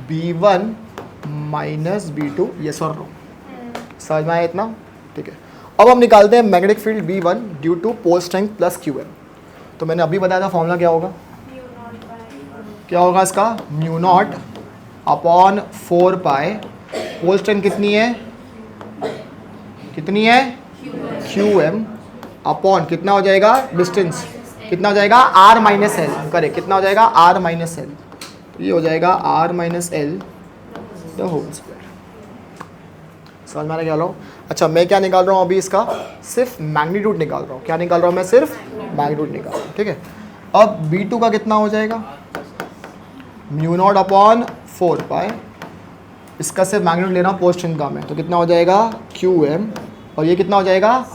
A: B1 माइनस B2, यस और नो, समझ में आया इतना? ठीक है। अब हम निकालते हैं magnetic field B1 due to pole strength plus QM। तो मैंने अभी बताया था फॉर्मूला क्या होगा, क्या होगा इसका, म्यू नॉट अपॉन 4 पाई, पोल स्ट्रेंथ कितनी है, कितनी है, QM अपॉन कितना हो जाएगा, डिस्टेंस कितना हो जाएगा, R माइनस एल, करेक्ट, कितना हो जाएगा, R माइनस एल, ये हो जाएगा R minus L the whole square. समझ में आ क्या लो। अच्छा मैं क्या निकाल रहा हूँ अभी, इसका सिर्फ मैग्नीट्यूड निकाल रहा हूँ। क्या निकाल रहा हूँ मैं, सिर्फ मैग्नीट्यूड निकाल रहा हूँ। ठीक है। अब B2 का कितना हो जाएगा, म्यू नॉट अपॉन 4 पाई, इसका सिर्फ मैग्नीट्यूड लेना पोल स्ट्रेंथ का में, तो कितना हो जाएगा QM, और ये कितना हो जाएगा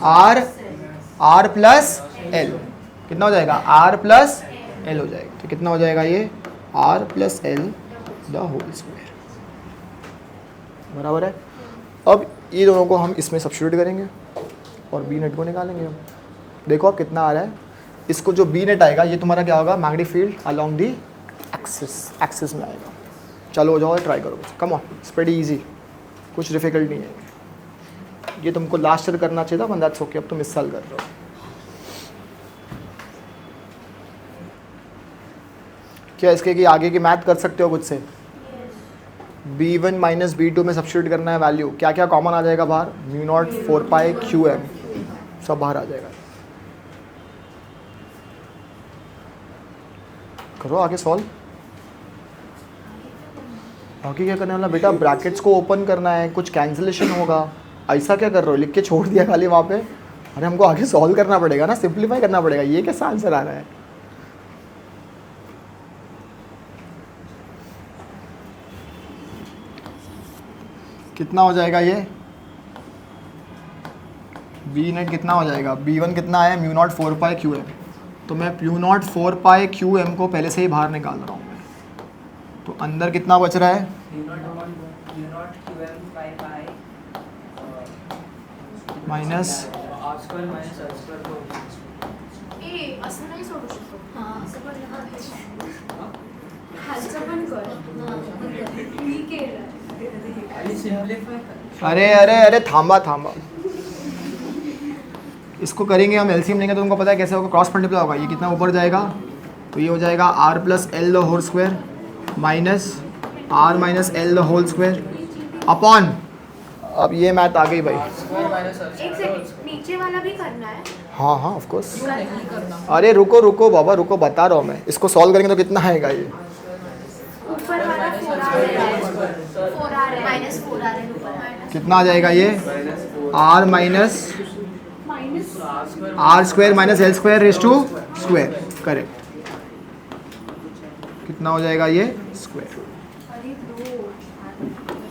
A: R प्लस एल, कितना हो जाएगा, R प्लस एल हो जाएगा। तो कितना हो जाएगा ये, R plus L the whole square, बराबर है। अब ये दोनों को हम इसमें सब्स्टिट्यूट करेंगे और बी नेट को निकालेंगे हम। देखो अब कितना आ रहा है, इसको जो बी नेट आएगा ये तुम्हारा क्या होगा, magnetic field along the axis में आएगा। चलो हो जाओ, ट्राई करो, come on, it's pretty easy, कुछ डिफिकल्ट नहीं है। ये तुमको लास्ट ईयर करना चाहिए था, बट दैट्स ओके, अब तुम इस साल कर रहे हो। क्या इसके कि आगे की मैथ कर सकते हो खुद से, B1 माइनस B2 में सब्स्टिट्यूट करना है वैल्यू, क्या क्या कॉमन आ जाएगा बाहर, म्यू नॉट 4 पाई QM, सब बाहर आ जाएगा। करो आगे सॉल्व। आगे क्या करने वाला बेटा, ब्रैकेट्स को ओपन करना है, कुछ कैंसिलेशन होगा, ऐसा क्या कर रहे हो, लिख के छोड़ दिया खाली वहाँ पे। अरे हमको आगे सॉल्व करना पड़ेगा ना, सिंप्लीफाई करना पड़ेगा। ये कैसा आंसर आ रहा है, कितना हो जाएगा ये, बी नेट कितना हो जाएगा, B1 कितना है, म्यू नॉट 4 पाई QM, तो मैं म्यू नॉट 4 पाई QM को पहले से ही बाहर निकाल रहा हूँ मैं। तो अंदर कितना बच रहा है, माइनस अरे अरे अरे थांबा, इसको करेंगे हम, एलसीएम लेंगे तो तुमको पता है कैसे होगा, क्रॉस मल्टीप्लाई होगा। ये कितना ऊपर जाएगा, तो ये हो जाएगा R plus L the whole square minus R minus L the whole square upon, अब ये मैथ आ गई भाई।
B: एक सेकंड, नीचे वाला भी करना है।
A: हाँ हाँ ऑफ कोर्स। अरे रुको बाबा रुको, बता रहा हूँ मैं। इसको सॉल्व करेंगे तो कितना आएगा ये,
B: ऊपर वाला 4 आ रहा है, माइनस 4 आ रहा है ऊपर।
A: कितना आ जाएगा ये, R minus R square minus L square raise to square, correct. कितना हो जाएगा ये, स्क्वायर,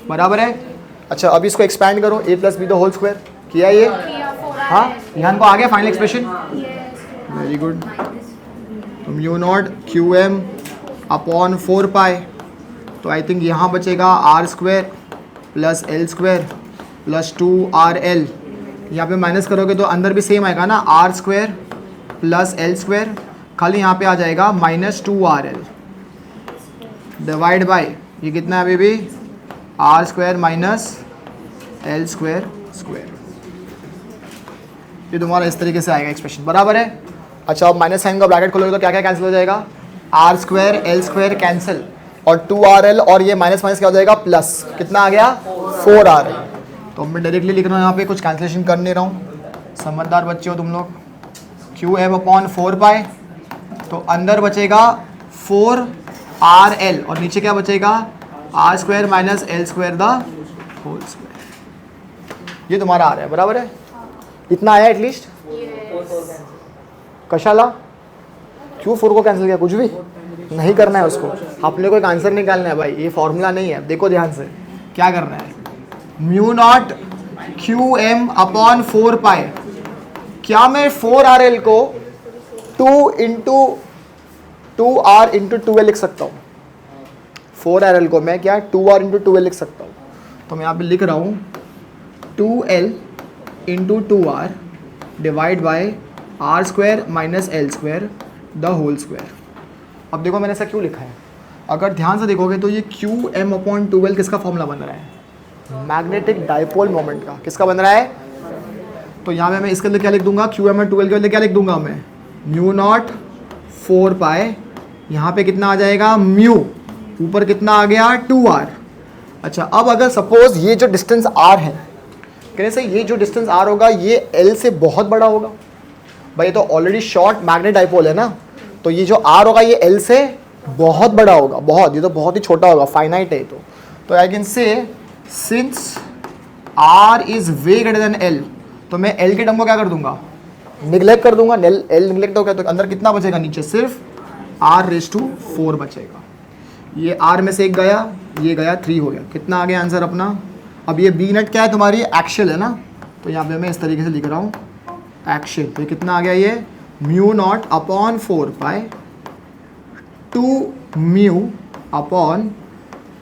A: बराबर है। अच्छा अब इसको एक्सपैंड करो, a plus B the whole square, किया ये, हाँ यहाँ को आ गया फाइनल एक्सप्रेशन, वेरी गुड। तो mu naught QM upon 4 pi, तो आई थिंक यहाँ बचेगा R square plus L square plus 2RL, यहाँ पे माइनस करोगे तो अंदर भी सेम आएगा ना, R square plus L square, खाली यहाँ पे आ जाएगा माइनस 2RL डिवाइड बाई, ये कितना है अभी भी, R square minus L square square. ये तुम्हारा इस तरीके से आएगा एक्सप्रेशन, बराबर है। अच्छा अब माइनस साइन का ब्रैकेट खोलोगे तो क्या क्या कैंसिल हो जाएगा, R square L square cancel, और 2RL और ये माइनस माइनस क्या हो जाएगा, प्लस, कितना आ गया 4RL। तो मैं डायरेक्टली लिख रहा हूँ यहाँ पे, कुछ कैंसिलेशन कर नहीं रहा हूँ, समझदार बच्चे हो तुम लोग। QM अपॉन 4 पाई, तो अंदर बचेगा 4RL और नीचे क्या बचेगा, R square minus L square the whole square. ये तुम्हारा आ रहा है, बराबर है, इतना आया एटलीस्ट। कशाला क्यों 4 को कैंसिल किया, कुछ भी नहीं करना है उसको, अपने को एक आंसर निकालना है भाई, ये फॉर्मूला नहीं है। देखो ध्यान से क्या करना है, म्यू नॉट QM अपॉन 4 पाई, क्या मैं 4RL को 2 इंटू 2R इंटू 2L लिख सकता हूँ, 4RL को मैं क्या 2R इंटू 2L लिख सकता हूँ। तो मैं यहाँ पे लिख रहा हूँ 2L into 2r divide by R square minus L square the whole square. अब देखो मैंने ऐसा क्यों लिखा है, अगर ध्यान से देखोगे तो ये क्यू एम अपॉन 2l किसका फॉर्मूला बन रहा है, मैग्नेटिक डाइपोल मोमेंट का। किसका बन रहा है, तो यहाँ पे मैं इसके अंदर क्या लिख दूंगा, क्यू एम 2l के अंदर क्या लिख दूंगा मैं, म्यू नॉट 4 पाए, यहाँ पे कितना आ जाएगा म्यू, ऊपर कितना आ गया 2r। अच्छा अब अगर सपोज ये जो डिस्टेंस r है, कहने से ये जो डिस्टेंस r होगा ये l से बहुत बड़ा होगा। भाई ये तो ऑलरेडी शॉर्ट मैग्नेट डाइपोल है ना, तो ये जो r होगा ये l से बहुत बड़ा होगा, बहुत, ये तो बहुत ही छोटा होगा, फाइनाइट है तो I can say since r is way greater than l, तो मैं l के टर्म को क्या कर दूंगा, निगलेक्ट कर दूंगा। l निगलेक्ट हो गया तो अंदर कितना बचेगा, नीचे सिर्फ r⁴ बचेगा। ये r में से एक गया, ये गया 3 हो गया, कितना आ गया आंसर अपना। अब ये बी नेट क्या है तुम्हारी, एक्शियल है ना, तो यहाँ पे मैं इस तरीके से लिख रहा हूँ एक्शियल, तो ये कितना आ गया, ये mu naught upon 4 pi 2 mu upon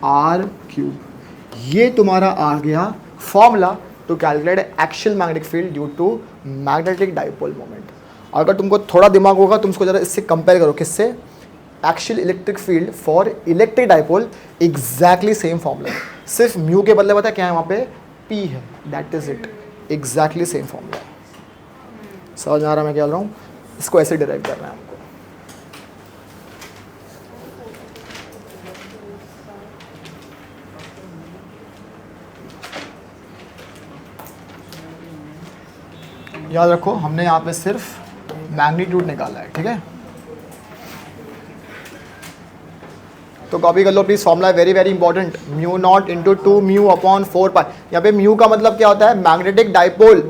A: r cube. ये तुम्हारा आ गया formula to calculate axial magnetic field due to magnetic dipole moment. अगर तुमको थोड़ा दिमाग होगा तुम इसको जरा इससे कंपेयर करो, किससे, axial electric field for electric dipole, exactly same formula, सिर्फ म्यू के बदले पता है क्या है वहाँ पे, p है, that is it, exactly same formula. समझ में आ रहा मैं क्या बोल रहा हूँ, इसको ऐसे डिराइव करना है हमको। याद रखो हमने यहाँ पे सिर्फ मैग्नीट्यूड निकाला है, ठीक है। तो कॉपी कर लो please, formula very very important, mu not into 2 mu upon 4 pi. यहाँ पे म्यू का मतलब क्या होता है, मैग्नेटिक डाइपोल,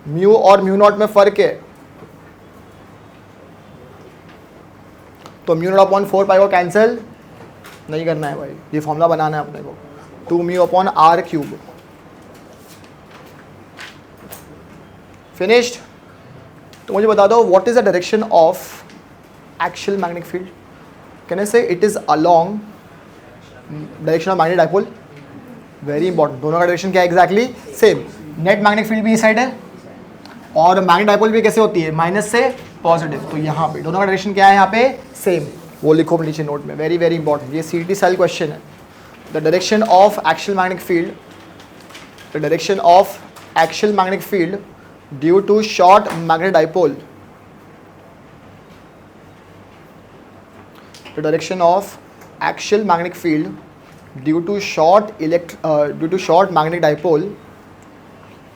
A: म्यू और म्यू नॉट में फर्क है, तो म्यू नॉट अपॉन 4 पाई को कैंसिल नहीं करना है भाई, ये फॉर्मूला बनाना है अपने को, 2 mu upon R cube. Finished. तो मुझे बता दो what is the direction of axial magnetic field, can I say it is along direction of magnetic dipole, very important, दोनों का डायरेक्शन क्या है exactly same. Net magnetic field भी इस साइड है और मैग्नेटिक डाइपोल भी कैसे होती है, माइनस से पॉजिटिव, तो यहाँ पे दोनों का डायरेक्शन क्या है, यहाँ पे सेम, वो लिखो नीचे नोट में, वेरी वेरी इंपॉर्टेंट, ये CET स्टाइल क्वेश्चन है। The direction of axial magnetic field, the direction of axial magnetic field due to short magnetic dipole, the direction of axial magnetic field due to short magnetic dipole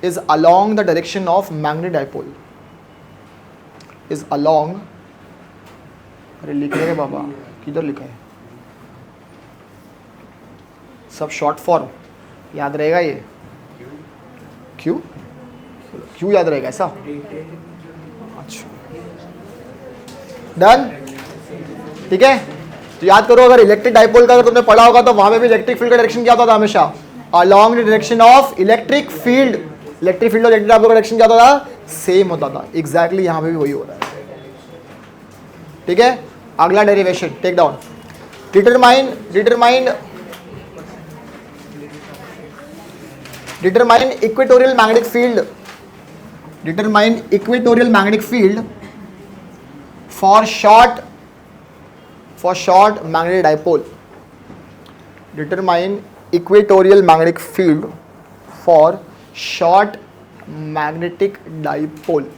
A: is along the direction of magnetic dipole, is along, अरे लिख रहे हैं बाबा, किधर लिखा है, सब short form याद रहेगा, ये क्यों क्यों याद रहेगा ऐसा, अच्छा डन, ठीक है। तो याद करो, अगर इलेक्ट्रिक डाइपोल का अगर तुमने पढ़ा होगा तो वहां पे भी इलेक्ट्रिक फील्ड का डायरेक्शन क्या होता था, हमेशा along the direction of electric field, electric field और इलेक्ट्रिक डाइपोल का डायरेक्शन क्या होता था, सेम होता था, एग्जैक्टली यहाँ पे भी वही हो रहा है, ठीक है। अगला derivation take down, determine equatorial magnetic field, determine equatorial magnetic field for short magnetic dipole, determine equatorial magnetic field for short magnetic dipole।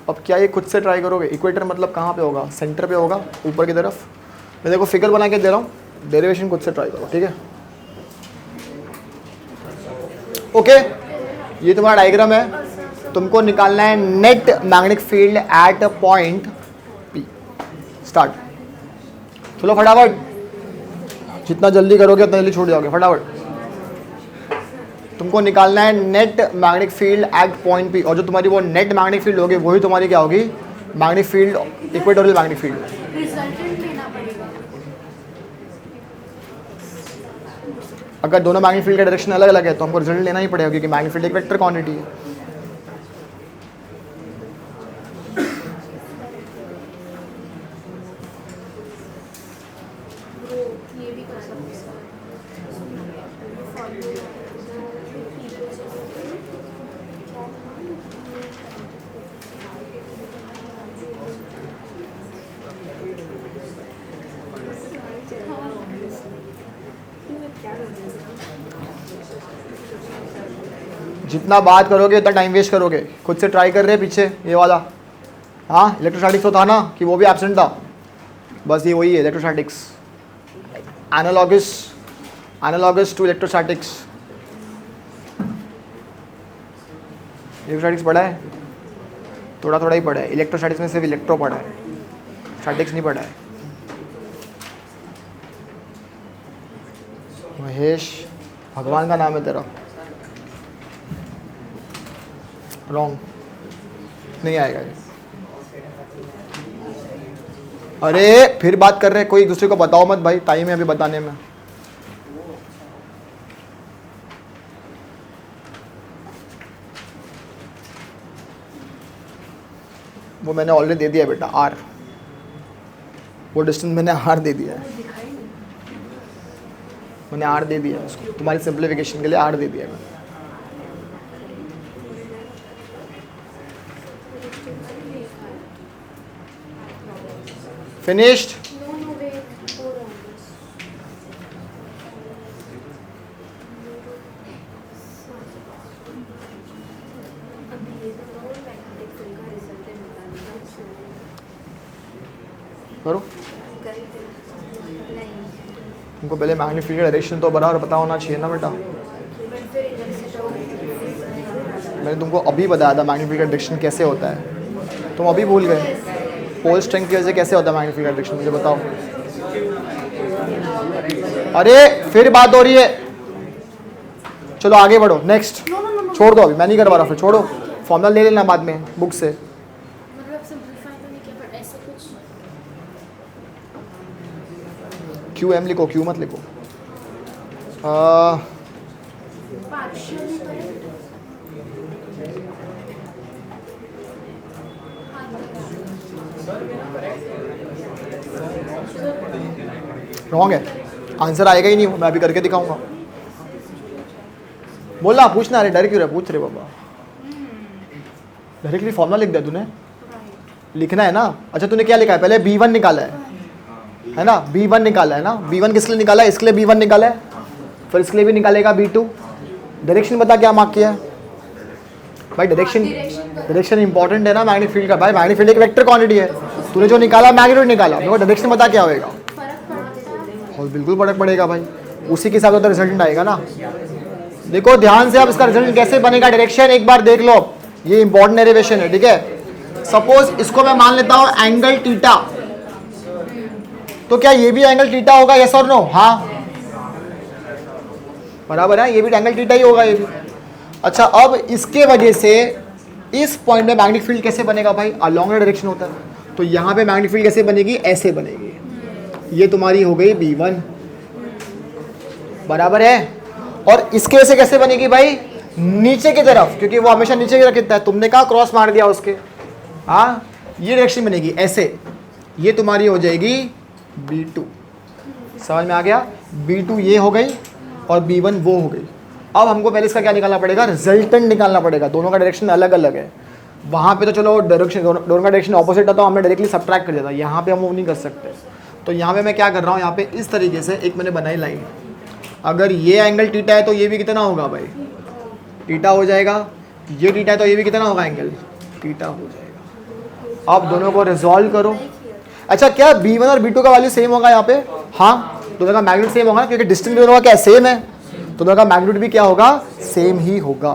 A: अब क्या ये खुद से ट्राई करोगे, इक्वेटर मतलब कहाँ पे होगा, सेंटर पे होगा, ऊपर की तरफ। मैं देखो फिगर बना के दे रहा हूँ, डेरिवेशन खुद से ट्राई करो, ठीक है। ओके ये तुम्हारा डायग्राम है, तुमको निकालना है net magnetic field at point P। Start, चलो फटाफट, जितना जल्दी करोगे उतना जल्दी छूट जाओगे, फटाफट। तुमको निकालना है net magnetic field at point P, और जो तुम्हारी वो नेट मैग्नेटिक फील्ड होगी वही तुम्हारी क्या होगी, magnetic field, equatorial magnetic field.
B: Resultant लेना पड़ेगा,
A: अगर दोनों मैग्नेटिक फील्ड का डायरेक्शन अलग अलग है तो हमको रिजल्ट लेना ही पड़ेगा, क्योंकि मैग्नेटिक फील्ड एक वेक्टर क्वांटिटी है।
B: ये भी कर सकते हैं।
A: जितना बात करोगे उतना टाइम वेस्ट करोगे। खुद से ट्राई कर रहे हैं पीछे ये वाला। हाँ इलेक्ट्रोस्टैटिक्स तो था ना कि वो भी एब्सेंट था, बस ये वही है electrostatics, analogous to electrostatics. Electrostatics पढ़ा है, थोड़ा थोड़ा ही पढ़ा है। इलेक्ट्रोस्टैटिक्स में सिर्फ इलेक्ट्रो पढ़ा है, स्टैटिक्स नहीं पढ़ा है। महेश भगवान का नाम है तेरा, रॉन्ग नहीं आएगा ये। अरे फिर बात कर रहे हैं, कोई एक दूसरे को बताओ मत भाई, टाइम है अभी बताने में। वो मैंने ऑलरेडी दे दिया बेटा आर, वो डिस्टेंस मैंने आर दे दिया है, मैंने आर दे दिया है उसको, तुम्हारी सिंप्लीफिकेशन के लिए आर दे दिया है मैंने। Finished.
B: No, wait. 4 on this. अभी ये तो मैग्नेटिक फील्ड का रिजल्ट निकालना है।
A: करो
B: नहीं,
A: तुमको पहले मैग्नेटिक फील्ड का डायरेक्शन तो बराबर पता होना चाहिए ना बेटा।
B: बट फिर इधर से तो
A: मैंने तुमको अभी बताया था मैग्नेटिक फील्ड का डायरेक्शन कैसे होता है, तुम अभी भूल गए। पोल स्ट्रेंथ की वजह से कैसे होता है मैग्नेटिक फील्ड का डायरेक्शन, मुझे बताओ। अरे फिर बात हो रही है, चलो आगे बढ़ो। नेक्स्ट छोड़ दो, अभी मैं नहीं करवा रहा, फिर छोड़ो। फॉर्मूला ले लेना बाद में बुक से।
B: मतलब सिंपलीफाई तो नहीं किया, पर ऐसा कुछ
A: क्यू एम लिखो, क्यू मत लिखो।
B: Partially correct.
A: रॉन्ग है, आंसर आएगा ही नहीं, मैं अभी करके दिखाऊंगा। बोलना, पूछना। अरे डर क्यों रहा, पूछ रहे बाबा। डायरेक्टली फॉर्मूला लिख दिया तूने, लिखना है ना। अच्छा तूने क्या लिखा है, पहले B1 निकाला है ना, B1 निकाला है ना। B1 किस लिए निकाला है, इसके लिए B1 निकाला है, फिर इसके लिए भी निकालेगा B2। डायरेक्शन बता क्या मार्क किया है भाई। डायरेक्शन इंपॉर्टेंट है ना मैग्नेटिक फील्ड का। भाई मैग्नेटिक फील्ड एक वेक्टर क्वांटिटी है, तूने जो निकाला मैग्नीट्यूड निकाला, मेरे को डायरेक्शन बता क्या होएगा। और बिल्कुल फर्क पड़ेगा भाई, उसी के हिसाब से तो रिजल्ट आएगा ना। देखो ध्यान से, अब इसका रिजल्ट कैसे बनेगा, डायरेक्शन एक बार देख लो। ये इंपॉर्टेंट डेरिवेशन है, ठीक है। सपोज इसको मैं मान लेता हूं एंगल थीटा, तो क्या ये भी एंगल थीटा होगा, यस और नो। हाँ बराबर है, ये भी एंगल थीटा ही होगा ये भी। अच्छा अब इसके वजह से इस पॉइंट में मैग्नेटिक फील्ड कैसे बनेगा भाई, अलोंग द डायरेक्शन होता है। तो यहाँ पे मैग्नेटिक फील्ड कैसे बनेगी, ऐसे बनेगी। ये तुम्हारी हो गई B1, बराबर है। और इसके वजह से कैसे बनेगी भाई, नीचे की तरफ, क्योंकि वो हमेशा नीचे की तरफ खींचता है। तुमने कहा क्रॉस मार दिया उसके, हाँ ये डायरेक्शन बनेगी ऐसे। ये तुम्हारी हो जाएगी B2, समझ में आ गया। B2 ये हो गई और B1 वो हो गई। अब हमको पहले इसका क्या निकालना पड़ेगा, रिजल्टेंट निकालना पड़ेगा। दोनों का डायरेक्शन अलग अलग है। वहाँ पे तो चलो डायरेक्शन, दोनों का डायरेक्शन ऑपोजिट था तो हमने डायरेक्टली सब्ट्रैक्ट कर दिया था। यहाँ पे हम वो नहीं कर सकते। तो यहाँ पे मैं क्या कर रहा हूँ, यहाँ पे इस तरीके से एक मैंने बनाई लाइन। अगर ये एंगल थीटा है तो ये भी कितना होगा भाई, थीटा हो जाएगा। ये थीटा है तो ये भी कितना होगा, एंगल थीटा हो जाएगा। अब दोनों को रिजॉल्व करो। अच्छा क्या B1 और B2 का वैल्यू सेम होगा यहाँ पे, हाँ दोनों का मैग्नीट्यूड सेम होगा, क्योंकि डिस्टेंस दोनों का क्या सेम है, तो दोनों का मैग्नीट्यूड भी क्या होगा, सेम ही होगा।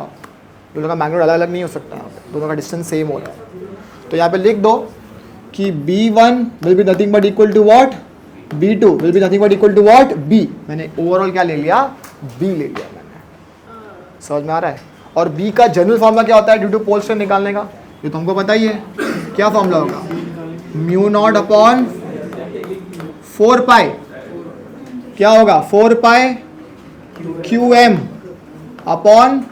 A: दोनों का मैग्नीट्यूड अलग अलग नहीं हो सकता, दोनों का डिस्टेंस सेम होगा। तो यहाँ पे लिख दो कि B1 will be nothing but equal to what, B2 will be nothing but equal to what, B। मैंने ओवरऑल क्या ले लिया, B ले लिया मैंने, समझ में आ रहा है। और B का जनरल फॉर्मूला क्या होता है ड्यू टू पोल स्ट्रेंथ निकालने का, ये तो हमको पता ही है। क्या फॉर्मूला होगा, म्यू नॉट अपॉन 4 पाई, क्या होगा 4 पाई QM अपॉन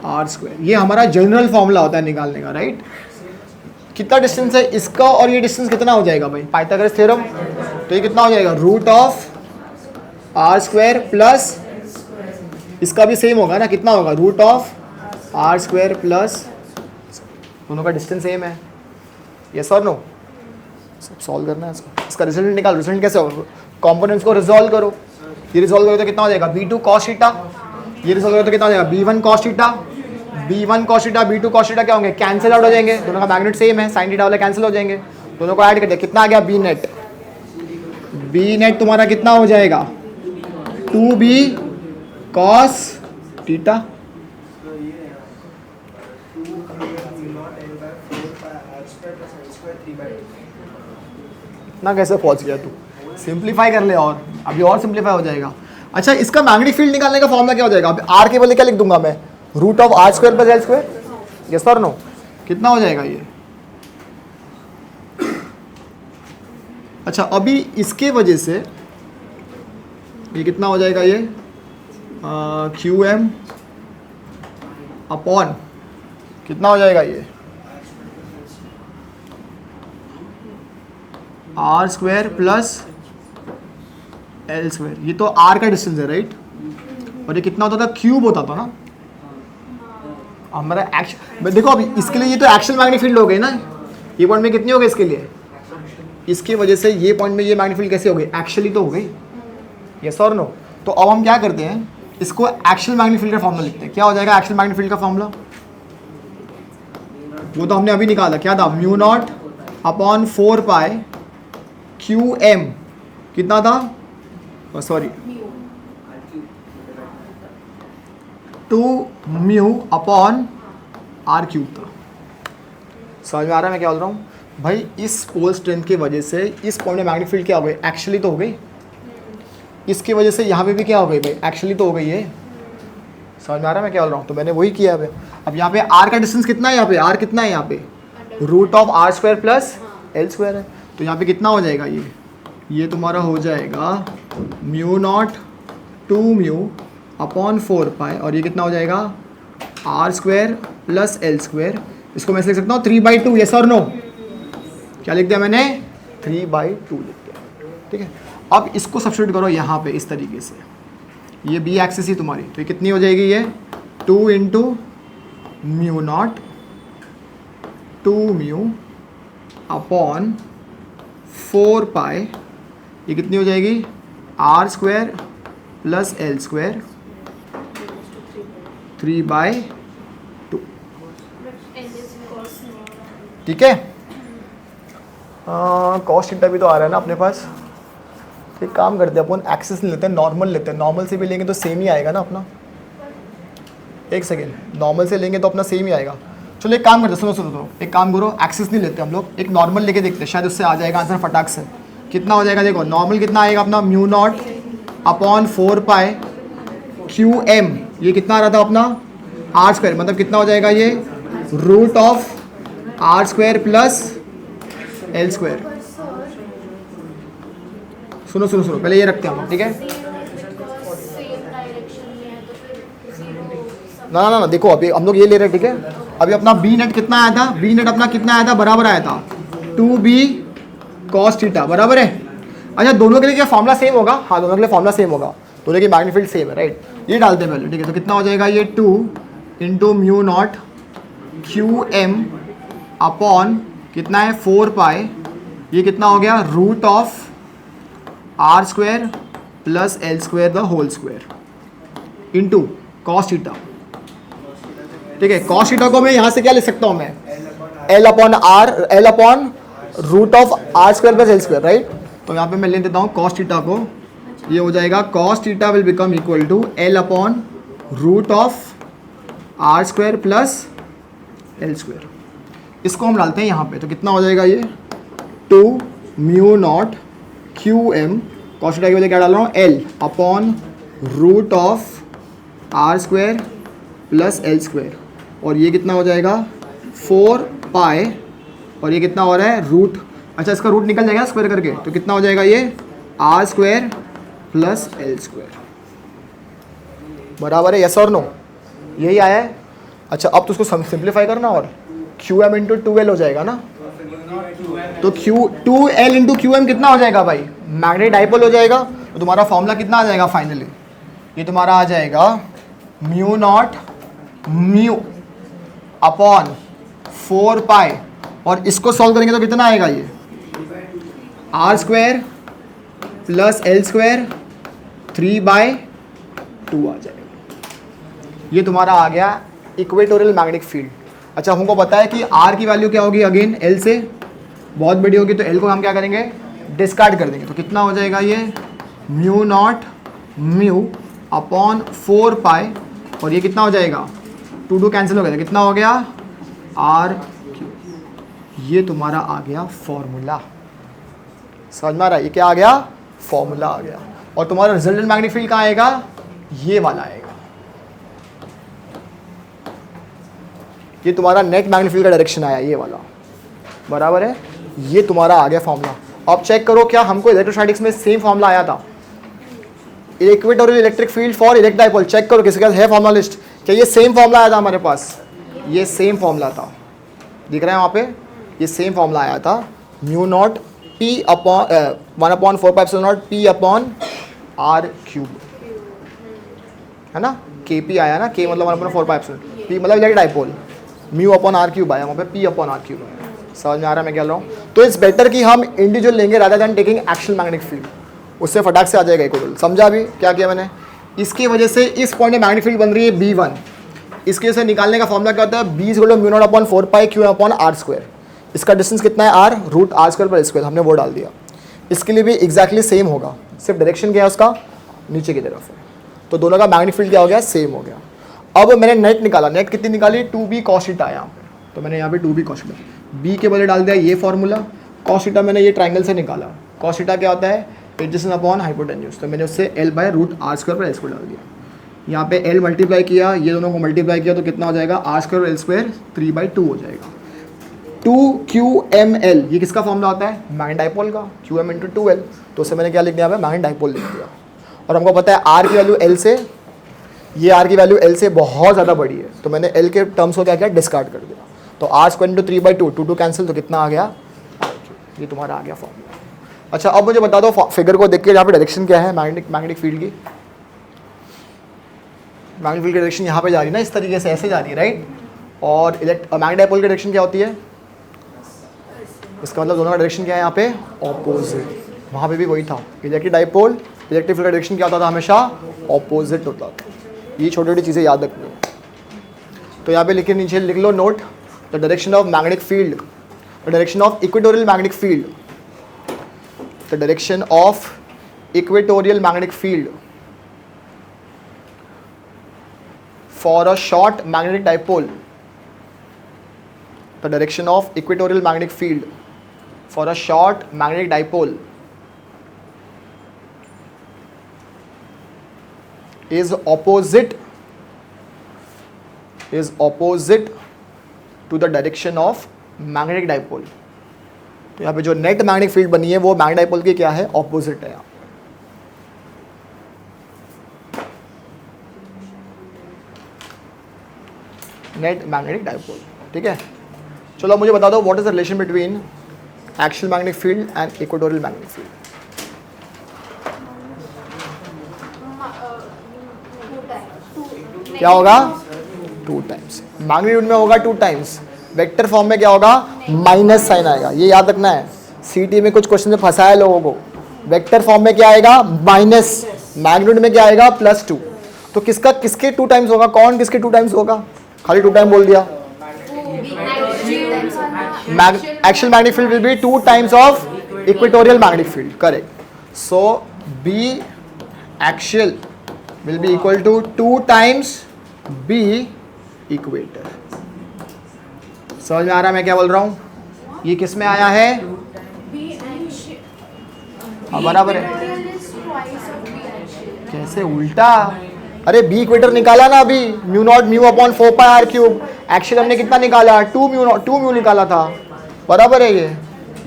A: R²। ये हमारा जनरल फॉर्मूला होता है निकालने का, राइट। कितना डिस्टेंस है इसका और ये डिस्टेंस कितना हो जाएगा भाई, पाइथागोरस थ्योरम। तो ये कितना हो जाएगा, रूट ऑफ R² प्लस इसका भी सेम होगा ना, कितना होगा root of R square plus, दोनों का डिस्टेंस सेम है, यस और नो। सब सॉल्व करना है इसका रिजल्ट निकाल। रिजल्ट कैसे होगा, कॉम्पोनेंट्स को रिजॉल्व करो, ये रिजॉल्व करो तो कितना हो जाएगा b2 cos थीटा, ये रिजॉल्व करो तो कितना हो जाएगा b1 cos theta, b1 cos theta b2 cos theta क्या होंगे, कैंसिल आउट हो जाएंगे, दोनों का मैग्नीट्यूड सेम है, sin थीटा वाले कैंसिल हो जाएंगे, दोनों को ऐड कर दिया, कितना आ गया b नेट, b नेट तुम्हारा कितना हो जाएगा 2b cos थीटा। ना कैसे पहुंच गया तू, सिंप्लीफाई कर ले और अभी और सिंप्लीफाई हो जाएगा। अच्छा इसका मैग्नेटिक फील्ड निकालने का फॉर्मूला क्या हो जाएगा, आर के बदले क्या लिख दूंगा मैं, root of R square plus L square, yes और नो, कितना हो जाएगा ये। अच्छा अभी इसके वजह से ये कितना हो जाएगा ये क्यू एम अपॉन कितना हो जाएगा ये R square plus L square, ये तो आर का डिस्टेंस है राइट, और ये कितना होता था क्यूब होता था ना हमारा एक्शन। देखो अभी इसके लिए ये तो एक्शन मैग्नेटिक फील्ड हो गई ना, ये पॉइंट में कितनी हो गई इसके लिए, इसकी वजह से ये पॉइंट में ये मैग्नेटिक फील्ड कैसे हो गई, एक्चुअली तो हो गई, यस और नो। तो अब हम क्या करते हैं, इसको एक्शन मैग्नेटिक फील्ड का फॉर्मूला लिखते हैं। क्या हो जाएगा एक्शन मैग्नेटिक फील्ड का फॉर्मूला, वो तो हमने अभी निकाला, क्या था mu naught upon 4 pi Q M, कितना था sorry 2 mu upon R cube था। समझ में आ रहा है मैं क्या बोल रहा हूँ भाई, इस पोल स्ट्रेंथ की वजह से इस पॉइंट में मैग्नेटिक फील्ड क्या हो गई, एक्चुअली तो हो गई, इसकी वजह से यहाँ पे भी क्या हो गई भाई, एक्चुअली तो हो गई है। समझ में आ रहा है मैं क्या बोल रहा हूँ, तो मैंने वही किया है। अब यहाँ पे आर का डिस्टेंस कितना है, यहाँ पे आर कितना है, यहाँ पे root of R square plus L square है, तो यहाँ पे कितना हो जाएगा ये तुम्हारा हो जाएगा mu naught 2 mu upon 4 pi, और ये कितना हो जाएगा R square plus L square, इसको मैं लिख सकता हूँ 3/2, यस और नो, क्या लिख दिया मैंने 3/2 लिख दिया, ठीक है। अब इसको सब्स्टिट्यूट करो यहाँ पे इस तरीके से, ये बी एक्सिस ही तुम्हारी, तो ये कितनी हो जाएगी ये 2 into mu naught 2 mu upon 4 pi, ये कितनी हो जाएगी R square plus L square 3/2, ठीक है। कॉस थीटा भी तो आ रहा है ना अपने पास, तो एक काम करते हैं अपन एक्सिस नहीं लेते हैं, नॉर्मल लेते हैं, नॉर्मल से भी लेंगे तो सेम ही आएगा ना अपना, एक सेकेंड, नॉर्मल से लेंगे तो अपना सेम ही आएगा। चलो एक काम करते हैं, सुनो एक काम करो, एक्सिस नहीं लेते हम लोग, एक नॉर्मल लेके देखते हैं, शायद उससे आ जाएगा आंसर फटाक से। कितना हो जाएगा देखो, नॉर्मल कितना आएगा अपना mu naught upon 4 pi Q M, ये कितना आ रहा था अपना आर स्क्वायर, मतलब कितना हो जाएगा ये root of R square plus L square. सुनो पहले ये रखते हैं हम, ठीक है। ना देखो अभी हम लोग ये ले रहे हैं, ठीक है। अभी अपना बी नेट कितना आया था, बी नेट अपना कितना आया था, बराबर आया था 2b cos थीटा, बराबर है। अच्छा दोनों के लिए क्या फॉर्मूला सेम होगा, हाँ दोनों के लिए फॉर्मूला सेम होगा, दोनों की मैग्नेटिक फील्ड सेम है राइट, ये डालते हैं पहले, ठीक है। तो कितना हो जाएगा ये 2 into mu naught Q M upon कितना है 4 पाई, ये कितना हो गया root of R square plus L square the whole square into cos theta, ठीक है। कॉस थीटा को मैं यहाँ से क्या लिख सकता हूँ मैं, L upon root of R square plus L square right. तो यहाँ पे मैं ले देता हूँ कॉस थीटा को, ये हो जाएगा cos theta will become equal to L upon root of R square plus L square, इसको हम डालते हैं यहाँ पे, तो कितना हो जाएगा ये 2 mu naught Q M, cos theta की वजह क्या डाल रहा हूँ L upon root of R square plus L square, और ये कितना हो जाएगा 4 पाई, और ये कितना हो रहा है रूट, अच्छा इसका रूट निकल जाएगा स्क्वायर करके, तो कितना हो जाएगा ये R square plus L square, बराबर है, यस और नो, यही आया है। अच्छा अब तो उसको सिंप्लीफाई करना, और क्यू एम इंटू 2l हो जाएगा ना, तो Q 2l into Q M कितना हो जाएगा भाई, मैग्नेटिक डाइपोल हो जाएगा। तो तुम्हारा फॉर्मूला कितना आ जाएगा फाइनली, ये तुम्हारा आ जाएगा mu naught mu upon 4 pi, और इसको सॉल्व करेंगे तो कितना आएगा ये R square plus L square 3/2 आ जाएगा। ये तुम्हारा आ गया इक्वेटोरियल मैग्नेटिक फील्ड। अच्छा, हमको पता है कि आर की वैल्यू क्या होगी, अगेन एल से बहुत बड़ी होगी, तो एल को हम क्या करेंगे, डिस्कार्ड कर देंगे। तो कितना हो जाएगा ये mu naught mu upon 4 pi, और ये कितना हो जाएगा 2 कैंसिल हो गया, कितना हो गया आर क्यू। ये तुम्हारा आ गया फॉर्मूला। समझ में आ रहा है, ये क्या आ गया, फॉर्मूला आ गया। और तुम्हारा रिजल्टेंट मैग्नेटिक फील्ड कहाँ आएगा, ये वाला आएगा। ये तुम्हारा नेट मैग्नेटिक फील्ड का डायरेक्शन आया, ये वाला बराबर है। ये तुम्हारा आ गया फॉर्मूला। अब चेक करो, क्या हमको इलेक्ट्रोस्टैटिक्स में सेम फॉर्मूला आया था, equatorial electric field for electric dipole. Check करो किसी का है फॉर्मूला लिस्ट, क्या ये सेम फॉर्मूला आया था हमारे पास, ये सेम फॉर्मूला था, दिख रहा है वहाँ पे, ये सेम फॉर्मूला आया था, mu naught P upon 1/4 pi epsilon naught P upon R cube, है ना, के पी आया ना, के मतलब 1/4 पाई एप्सिलॉन, पी मतलब electric dipole, mu upon R cube आया, वहाँ पे पी अपॉन आर क्यूब आया। समझ में आ रहा है मैं क्या कर रहा हूँ। तो इट्स बेटर कि हम इंडिविजुअल लेंगे rather than taking actual magnetic field, उससे फटाक से आ जाएगा इक्वेटोरियल। समझा अभी क्या किया मैंने। इसकी वजह से इस पॉइंट में मैग्नेटिक फील्ड बन रही है B1, इसके से निकालने का फॉर्मूला क्या होता है, B = mu naught upon 4 pi Q upon R square. इसका डिस्टेंस कितना है r, √r² पर स्क्वायर, हमने वो डाल दिया। इसके लिए भी एग्जैक्टली सेम होगा, सिर्फ डायरेक्शन क्या है उसका, नीचे की तरफ है। तो दोनों का मैग्नेटिक फील्ड क्या हो गया, सेम हो गया। अब मैंने नेट निकाला, नेट कितनी निकाली, 2b cos थीटा यहाँ पे, तो मैंने यहाँ पे 2b cos थीटा, b के बदले डाल दिया ये फॉर्मूला, cos थीटा मैंने ये ट्राइंगल से निकाला, cos थीटा क्या होता है, एडजेसेंट अपॉन हाइपोटेन्यूज, तो मैंने उससे L/√r² पर L स्क्वायर डाल दिया। यहाँ पे L मल्टीप्लाई किया, ये दोनों को मल्टीप्लाई किया, तो कितना हो जाएगा r² L स्क्वायर 3/2 हो जाएगा। 2qml, ये किसका फॉर्मूला होता है, मैग्नेटिक डाइपोल का, qm × 2l, तो उससे मैंने क्या लिख दिया, मैग्नेटिक डाइपोल लिख दिया। और हमको पता है r की वैल्यू L से, ये r की वैल्यू L से बहुत ज़्यादा बड़ी है, तो मैंने L के टर्म्स को क्या किया, डिस्कार्ड कर दिया। तो r² × 3/2, 2 कैंसिल, तो कितना आ गया, ये तुम्हारा आ गया फॉर्मूला। अच्छा, अब मुझे बता दो फिगर को देख के यहाँ पे डायरेक्शन क्या है मैग्नेटिक फील्ड की। मैग्नेटिक फील्ड की डायरेक्शन यहाँ पे जा रही है ना, इस तरीके से ऐसे जा रही है, राइट। और मैग्नेटिक डाइपोल की डायरेक्शन क्या होती है, इसका मतलब दोनों का डायरेक्शन क्या है यहाँ पे, ऑपोजिट। वहाँ पे भी वही था, इलेक्ट्रिक डाइपोल इलेक्ट्रिक फील्ड का डायरेक्शन क्या होता था, हमेशा ऑपोजिट होता था। ये छोटी छोटी चीज़ें याद रखनी है। तो यहाँ पे लिखे, नीचे लिख लो note, the direction of magnetic field, the direction of equatorial magnetic field, the direction of equatorial magnetic field for a short magnetic dipole, the direction of equatorial magnetic field for a short magnetic dipole is opposite to the direction of magnetic dipole. तो यहाँ पे जो net magnetic field बनी है वो magnetic dipole की क्या है, ऑपोजिट है। नेट मैग्नेटिक डाइपोल, ठीक है। चलो मुझे बता दो, what is the relation between axial magnetic field and equatorial magnetic field. क्या होगा, 2 टाइम्स। मैग्नीट्यूड में होगा 2 टाइम्स, वेक्टर फॉर्म में क्या होगा, माइनस साइन आएगा। ये याद रखना है, सीटी में कुछ क्वेश्चन में फंसाया लोगों को। वेक्टर फॉर्म में क्या आएगा, माइनस, मैग्नीट्यूड में क्या आएगा, +2। तो किसके 2 टाइम्स होगा, कौन किसके 2 टाइम्स होगा, खाली 2 टाइम बोल दिया। Axial magnetic field will be 2 times of equatorial magnetic field, correct. So B axial will be equal to 2 times B equator. समझ में आ रहा है मैं क्या बोल रहा हूँ। ये किस में आया है, हाँ बराबर है। कैसे उल्टा, अरे बी इक्वेटर निकाला ना अभी, mu naught mu upon 4 pi R cube. Actually हमने कितना निकाला, 2 म्यू निकाला था, बराबर है।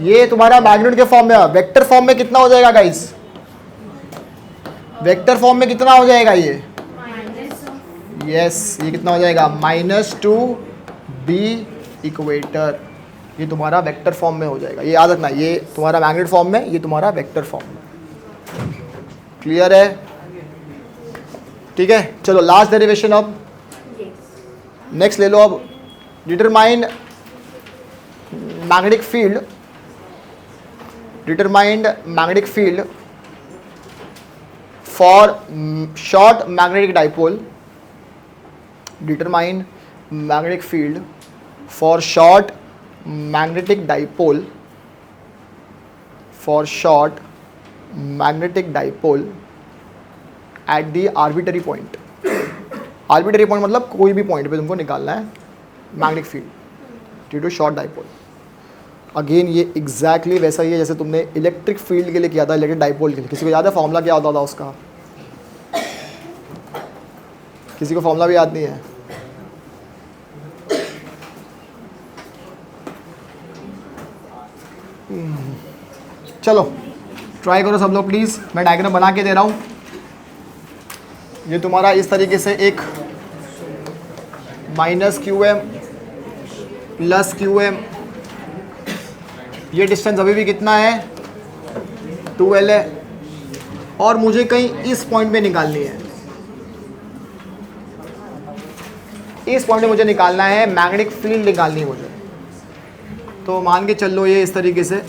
A: ये तुम्हारा मैग्नीट्यूड के फॉर्म में, वेक्टर फॉर्म में कितना हो जाएगा गाइस, वेक्टर फॉर्म में कितना हो जाएगा ये, यस, ये कितना हो जाएगा, -2 बी इक्वेटर। ये तुम्हारा वेक्टर फॉर्म में हो जाएगा, ये याद रखना। ये तुम्हारा मैग्नेट फॉर्म में, ये तुम्हारा वेक्टर फॉर्म में। क्लियर है। ठीक है, चलो लास्ट डेरिवेशन अब नेक्स्ट ले लो अब। Determine magnetic field, determined magnetic field for short magnetic dipole, determine magnetic field for short magnetic dipole, for short magnetic dipole at the arbitrary point. Arbitrary point मतलब कोई भी पॉइंट पे तुमको निकालना है magnetic field due to short dipole. Again ये exactly वैसा ही है जैसे तुमने इलेक्ट्रिक फील्ड के लिए किया था, इलेक्ट्रिक डाइपोल के लिए। किसी को याद है फॉर्मूला क्या होता था उसका? किसी को फॉर्मूला भी याद नहीं है? चलो ट्राई करो सब लोग प्लीज़, मैं डायग्राम बना के दे रहा हूँ। ये तुम्हारा इस तरीके से एक minus Q M plus Q M, ये डिस्टेंस अभी भी कितना है 2L है, और मुझे कहीं इस पॉइंट पे निकालनी है। इस पॉइंट पे मुझे निकालना है मैग्नेटिक फील्ड निकालनी है मुझे। तो मान के चल लो ये इस तरीके से,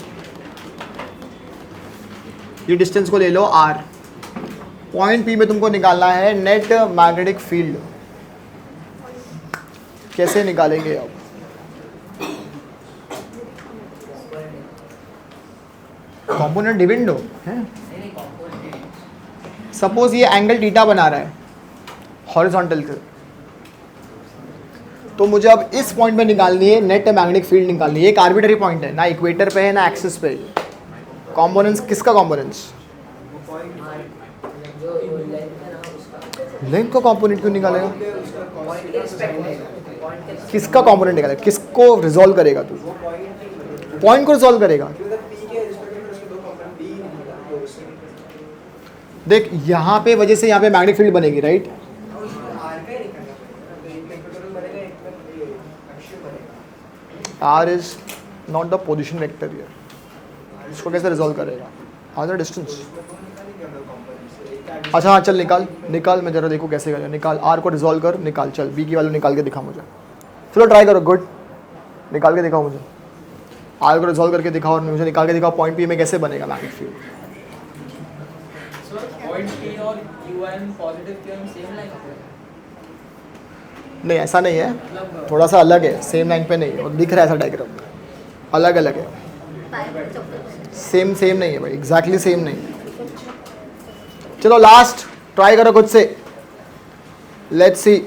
A: ये डिस्टेंस को ले लो r। पॉइंट P में तुमको निकालना है नेट मैग्नेटिक फील्ड। कैसे निकालेंगे अब? कंपोनेंट डिविडेंड है। सपोज ये एंगल थीटा बना रहा है हॉरिजॉन्टल से, तो मुझे अब इस पॉइंट पे निकालनी है नेट मैग्नेटिक फील्ड निकालनी है। एक आर्बिटरी पॉइंट है, ना इक्वेटर पे है ना एक्सिस पे। कॉम्पोनेंट्स किसका कॉम्पोनेंट्स? लेंथ का कंपोनेंट क्यों निकालेगा? किसका कंपोनेंट निकालेगा? किसको रिजॉल्व करेगा तू? पॉइंट को रिजॉल्व करेगा। देख यहाँ पे वजह से यहाँ पे मैग्नेटिक फील्ड बनेगी, right? R is not the position vector here. इसको कैसे रिजॉल्व करेगा? R the distance. अच्छा हाँ चल निकाल निकाल, मैं जरा देखो कैसे करेगा। निकाल R को रिजॉल्व कर, निकाल। चल B की वैल्यू निकाल के दिखा मुझे। चलो ट्राई करो, गुड। निकाल के दिखाओ मुझे। R को रिजॉल्व करके दिखाओ और मुझे निकाल के दिखाओ पॉइंट P में कैसे बनेगा मैग्नेटिक फील्ड। नहीं ऐसा नहीं है, थोड़ा सा अलग है, सेम लाइन पे नहीं है। और दिख रहा है ऐसा डायग्राम, अलग अलग है। सेम सेम नहीं है भाई, एग्जैक्टली सेम नहीं है। चलो लास्ट ट्राई करो खुद से, लेट्स सी।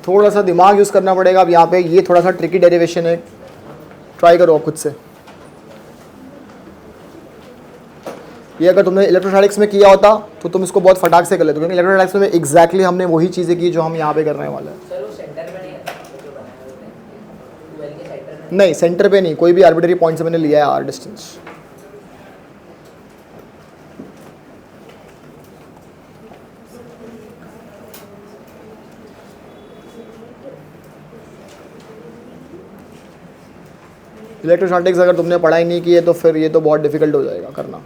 A: थोड़ा सा दिमाग यूज़ करना पड़ेगा अब यहाँ पे। ये थोड़ा सा ट्रिकी डेरिवेशन है, ट्राई करो खुद से। ये अगर तुमने इलेक्ट्रोस्टैटिक्स में किया होता तो तुम इसको बहुत फटाक से कर लेते, क्योंकि इलेक्ट्रोस्टैटिक्स में एग्जैक्टली हमने वही चीज़ें की जो हम यहाँ पे करने वाले हैं। नहीं सेंटर पे नहीं, कोई भी आर्बिटरी पॉइंट से मैंने लिया है आर डिस्टेंस। इलेक्ट्रोस्टैटिक्स अगर तुमने पढ़ाई नहीं की है तो फिर ये तो बहुत डिफिकल्ट हो जाएगा करना।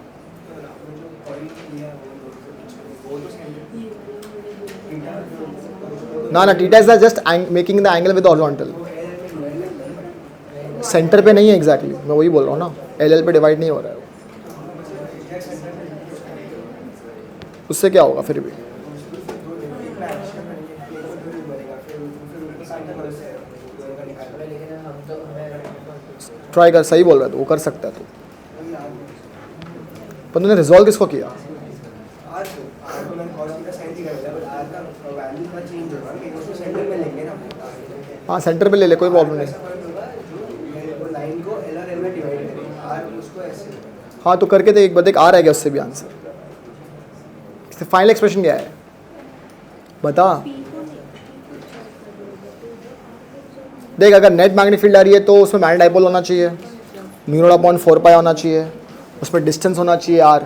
A: ना ना theta is just making the angle with horizontal. Centre पे नहीं है एग्जैक्टली, मैं वही बोल रहा हूँ ना, LL पे डिवाइड नहीं हो रहा है। उससे क्या होगा फिर भी? ट्राई कर, सही बोल रहा है तो वो कर सकता है। तो पर तूने रिजॉल्व किसको किया? हाँ सेंटर पे ले ले, कोई प्रॉब्लम नहीं। हाँ तो करके देख, देख आ रहा है क्या उससे भी आंसर? फाइनल एक्सप्रेशन क्या है बता? देख अगर नेट मैग्नेटिक फील्ड आ रही है तो उसमें मैग्नेट डाइपोल होना चाहिए, μ0/4π होना चाहिए, उसमें डिस्टेंस होना चाहिए r।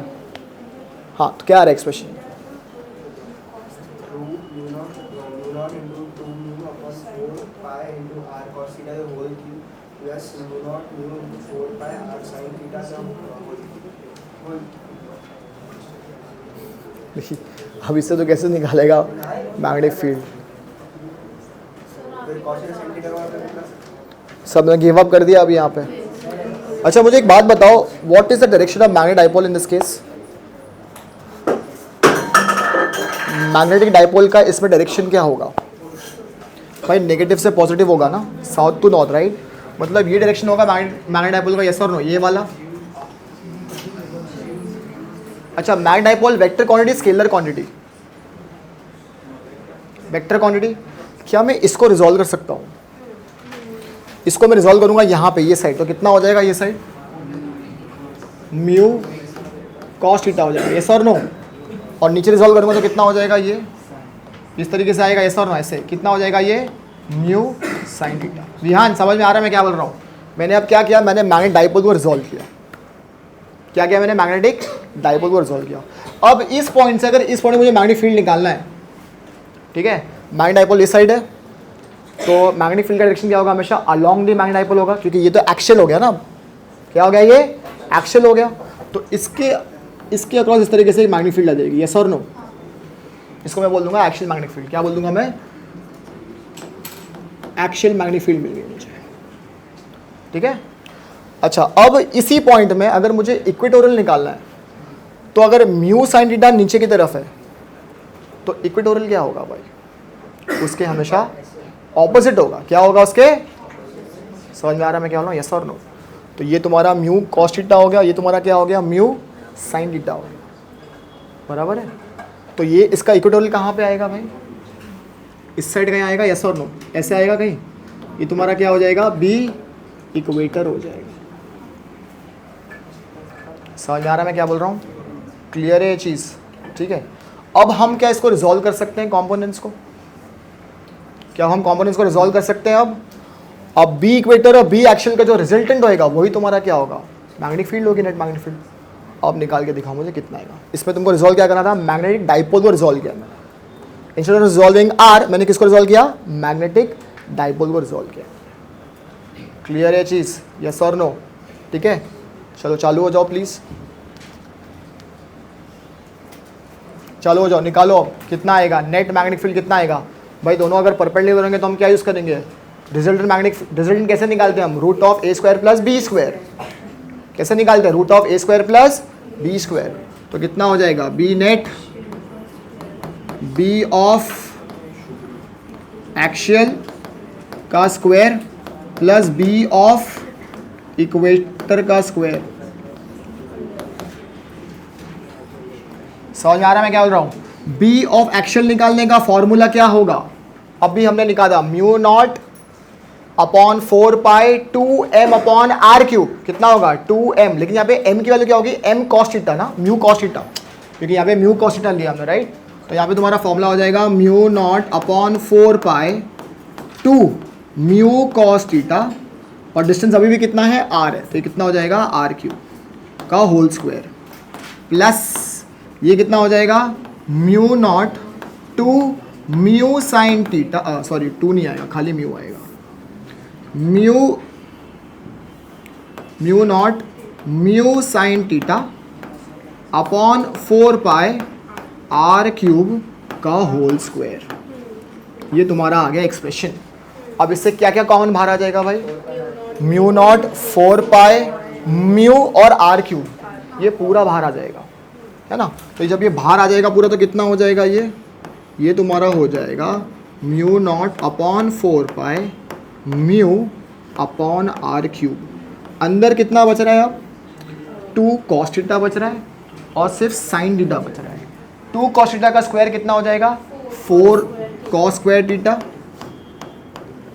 A: हाँ तो क्या आ रहा है एक्सप्रेशन? अब इससे तो कैसे निकालेगा मैग्नेटिक फील्ड? सब ने गिव अप कर दिया अभी यहाँ पे। अच्छा मुझे एक बात बताओ, what is the direction of magnetic dipole in this case? Magnetic dipole का इसमें डायरेक्शन क्या होगा भाई? नेगेटिव से पॉजिटिव होगा ना, साउथ टू नॉर्थ, राइट? मतलब ये डायरेक्शन होगा मैग्नेटिक डाइपोल का, यस और नो? ये वाला। अच्छा magnetic dipole vector quantity, scalar quantity? Vector quantity. क्या मैं इसको रिजॉल्व कर सकता हूँ? इसको मैं रिजॉल्व करूंगा यहाँ पे, ये साइड, तो कितना हो जाएगा ये साइड? म्यू कॉस थीटा हो जाएगा, यस और नो? और नीचे रिजॉल्व करूंगा तो कितना हो जाएगा ये? इस तरीके से आएगा, यस और नो? ऐसे कितना हो जाएगा ये? Mu sine theta. विहान समझ में आ रहा है मैं क्या बोल रहा हूँ? मैंने अब क्या किया, मैंने मैग्नेटिक डाइपोल को रिजॉल्व किया। क्या किया मैंने? मैग्नेटिक डाइपोल को रिजॉल्व किया। अब इस पॉइंट से, अगर इस पॉइंट में मुझे मैग्नेटिक फील्ड निकालना है, ठीक है, मैग्नेटिक डाइपोल इस साइड है, तो मैग्नेटिक फील्ड का डायरेक्शन क्या होगा? हमेशा अलोंग द मैग्नेटिक डाइपोल होगा, क्योंकि ये तो एक्सियल हो गया ना। क्या हो गया? ये एक्सियल हो गया, तो इसके अक्रॉस इस तरीके से मैग्नेटिक फील्ड आ जाएगी, यस और नो? इसको मैं बोल दूंगा एक्सियल मैग्नेटिक फील्ड। क्या बोल दूंगा मैं? एक्सियल मैग्नेटिक फील्ड मिल गई मुझे, ठीक है। अच्छा अब इसी पॉइंट में अगर मुझे इक्वेटोरियल निकालना है, तो अगर म्यू साइन थीटा नीचे की तरफ है तो इक्वेटोरियल क्या होगा भाई? उसके हमेशा ऑपोजिट होगा। क्या होगा उसके? समझ में आ रहा है मैं क्या बोल रहा हूँ? यस और नो? तो ये तुम्हारा म्यू कॉस थीटा हो गया, ये तुम्हारा क्या हो गया? म्यू साइन थीटा हो गया, बराबर है। तो ये इसका इक्वेटोरियल कहाँ पे आएगा भाई? इस साइड कहीं आएगा, यस और नो? ऐसे आएगा कहीं? ये तुम्हारा क्या हो जाएगा? बी इक्वेटर हो जाएगा। समझ में आ रहा है मैं क्या बोल रहा हूँ? क्लियर है ये चीज़? ठीक है। अब हम क्या इसको रिजॉल्व कर सकते हैं कंपोनेंट्स को? क्या हम कंपोनेंट्स को रिजॉल्व कर सकते हैं अब बी इक्वेटर और बी एक्सियल का जो रिजल्टेंट होएगा वही तुम्हारा क्या होगा? मैग्नेटिक फील्ड होगी, नेट मैग्नेटिक फील्ड। अब निकाल के दिखाओ मुझे कितना आएगा। इसमें तुमको रिजॉल्व क्या करना था? मैग्नेटिक डाइपोल को रिजॉल्व किया मैंने। इंस्टेड ऑफ रिजॉल्विंग आर, मैंने किसको रिजॉल्व किया? मैग्नेटिक डाइपोल को रिजॉल्व किया। क्लियर है चीज़? यस और नो? ठीक है, चलो चालू हो जाओ प्लीज़, चालू हो जाओ, निकालो अब कितना आएगा नेट मैग्नेटिक फील्ड, कितना आएगा भाई? दोनों अगर परपेंडिकुलर होंगे तो हम क्या यूज़ करेंगे? रिजल्टेंट मैग्नेटिक रिजल्टेंट कैसे निकालते हैं हम? Root of A square plus B square. कैसे निकालते हैं? Root of A square plus B square. तो कितना हो जाएगा? B net B of axial का square plus B of equator का स्क्वायर। समझ में आ रहा है मैं क्या बोल रहा हूँ? बी ऑफ एक्सियल निकालने का फॉर्मूला क्या होगा? अब भी हमने निकाला mu naught upon 4 pi 2m upon R cube. कितना होगा? 2m। लेकिन यहाँ पे m की वैल्यू क्या होगी? m कॉस थीटा ना, म्यू कॉस थीटा, क्योंकि यहाँ पे म्यू कॉस थीटा लिया हमने, राइट? तो यहाँ पे तुम्हारा फॉर्मूला हो जाएगा mu naught upon 4 pi 2 mu cos theta, और डिस्टेंस अभी भी कितना है? r है, तो ये कितना हो जाएगा? आर क्यूब का होल स्क्वायर प्लस ये कितना हो जाएगा? Mu naught 2 mu sine theta, sorry 2 नहीं आएगा, खाली म्यू आएगा। Mu naught mu sine theta upon 4 pi R cube का होल स्क्वायर। ये तुम्हारा आ गया एक्सप्रेशन। अब इससे क्या क्या कॉमन बाहर आ जाएगा भाई? म्यू नॉट 4 पाई म्यू और आर क्यूब, ये पूरा बाहर आ जाएगा, है ना? तो जब ये बाहर आ जाएगा पूरा तो कितना हो जाएगा? ये तुम्हारा हो जाएगा mu naught upon 4 pi mu upon R cube. अंदर कितना बच रहा है अब? 2 कॉस थीटा बच रहा है और सिर्फ साइन थीटा बच रहा है। 2 कॉस थीटा का स्क्वायर कितना हो जाएगा? 4 कॉस स्क्वायर थीटा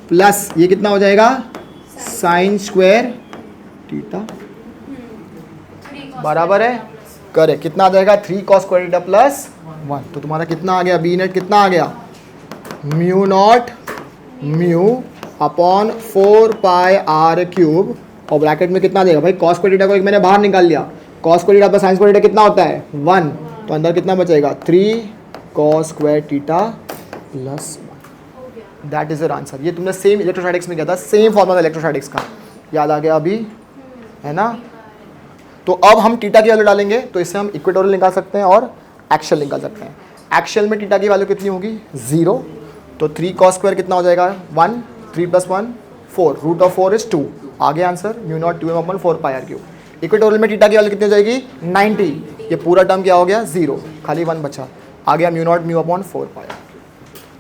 A: प्लस ये कितना हो जाएगा? साइन स्क्वायर थीटा, बराबर है? करे कितना आ जाएगा? 3 कॉस स्क्वायर थीटा प्लस 1। तो तुम्हारा कितना आ गया? बी नेट कितना आ गया? Mu naught mu upon 4πr³ और ब्रैकेट में कितना देगा भाई, कॉस स्क्वायर थीटा को एक मैंने बाहर निकाल लिया, cos square theta plus sine square theta कितना होता है 1, तो अंदर कितना बचेगा 3 cos square theta plus 1। That is your answer. ये तुमने सेम इलेक्ट्रोस्टैटिक्स में किया था, सेम फॉर्मूला इलेक्ट्रोस्टैटिक्स का याद आ गया अभी, है ना। तो अब हम थीटा की वैल्यू डालेंगे, तो इससे हम इक्वेटोरियल निकाल सकते हैं और एक्शियल निकाल सकते हैं। एक्शियल में थीटा की वैल्यू कितनी होगी 0, तो 3 cos स्क्वायर कितना हो जाएगा 1, 3 + 1 4, रूट ऑफ 4 इज 2, आगे आंसर μ0 2m/4πr³। इक्वेटोरियल में थीटा की वैल्यू कितनी हो जाएगी 90, ये पूरा टर्म क्या हो गया 0, खाली 1 बचा, आ गया μ0 μ/4πr।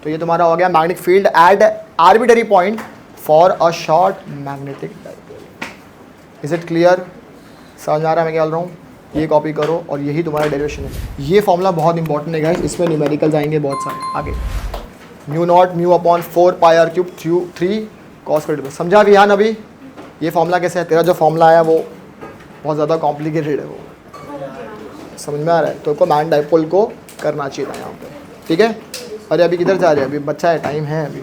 A: तो ये तुम्हारा हो गया magnetic field at arbitrary point for a short magnetic dipole. Is it clear? समझ आ रहा है मैं क्या बोल रहा हूँ? ये कॉपी करो और यही तुम्हारा डेरिवेशन है। ये फॉर्मूला बहुत इंपॉर्टेंट है गाइस, इसमें न्यूमेरिकल्स आएंगे बहुत सारे आगे। μ0 μ/4πr³ 3 cos स्क्वायर। समझा विहान अभी ये फॉर्मूला कैसे है? तेरा जो फॉर्मूला आया वो बहुत ज़्यादा कॉम्प्लिकेटेड है, वो समझ में आ रहा है? तो को मैग्नेटिक डाइपोल को करना चाहिए था यहाँ पे, ठीक है। अरे अभी किधर जा रहे हैं, अभी बच्चा है, टाइम है अभी।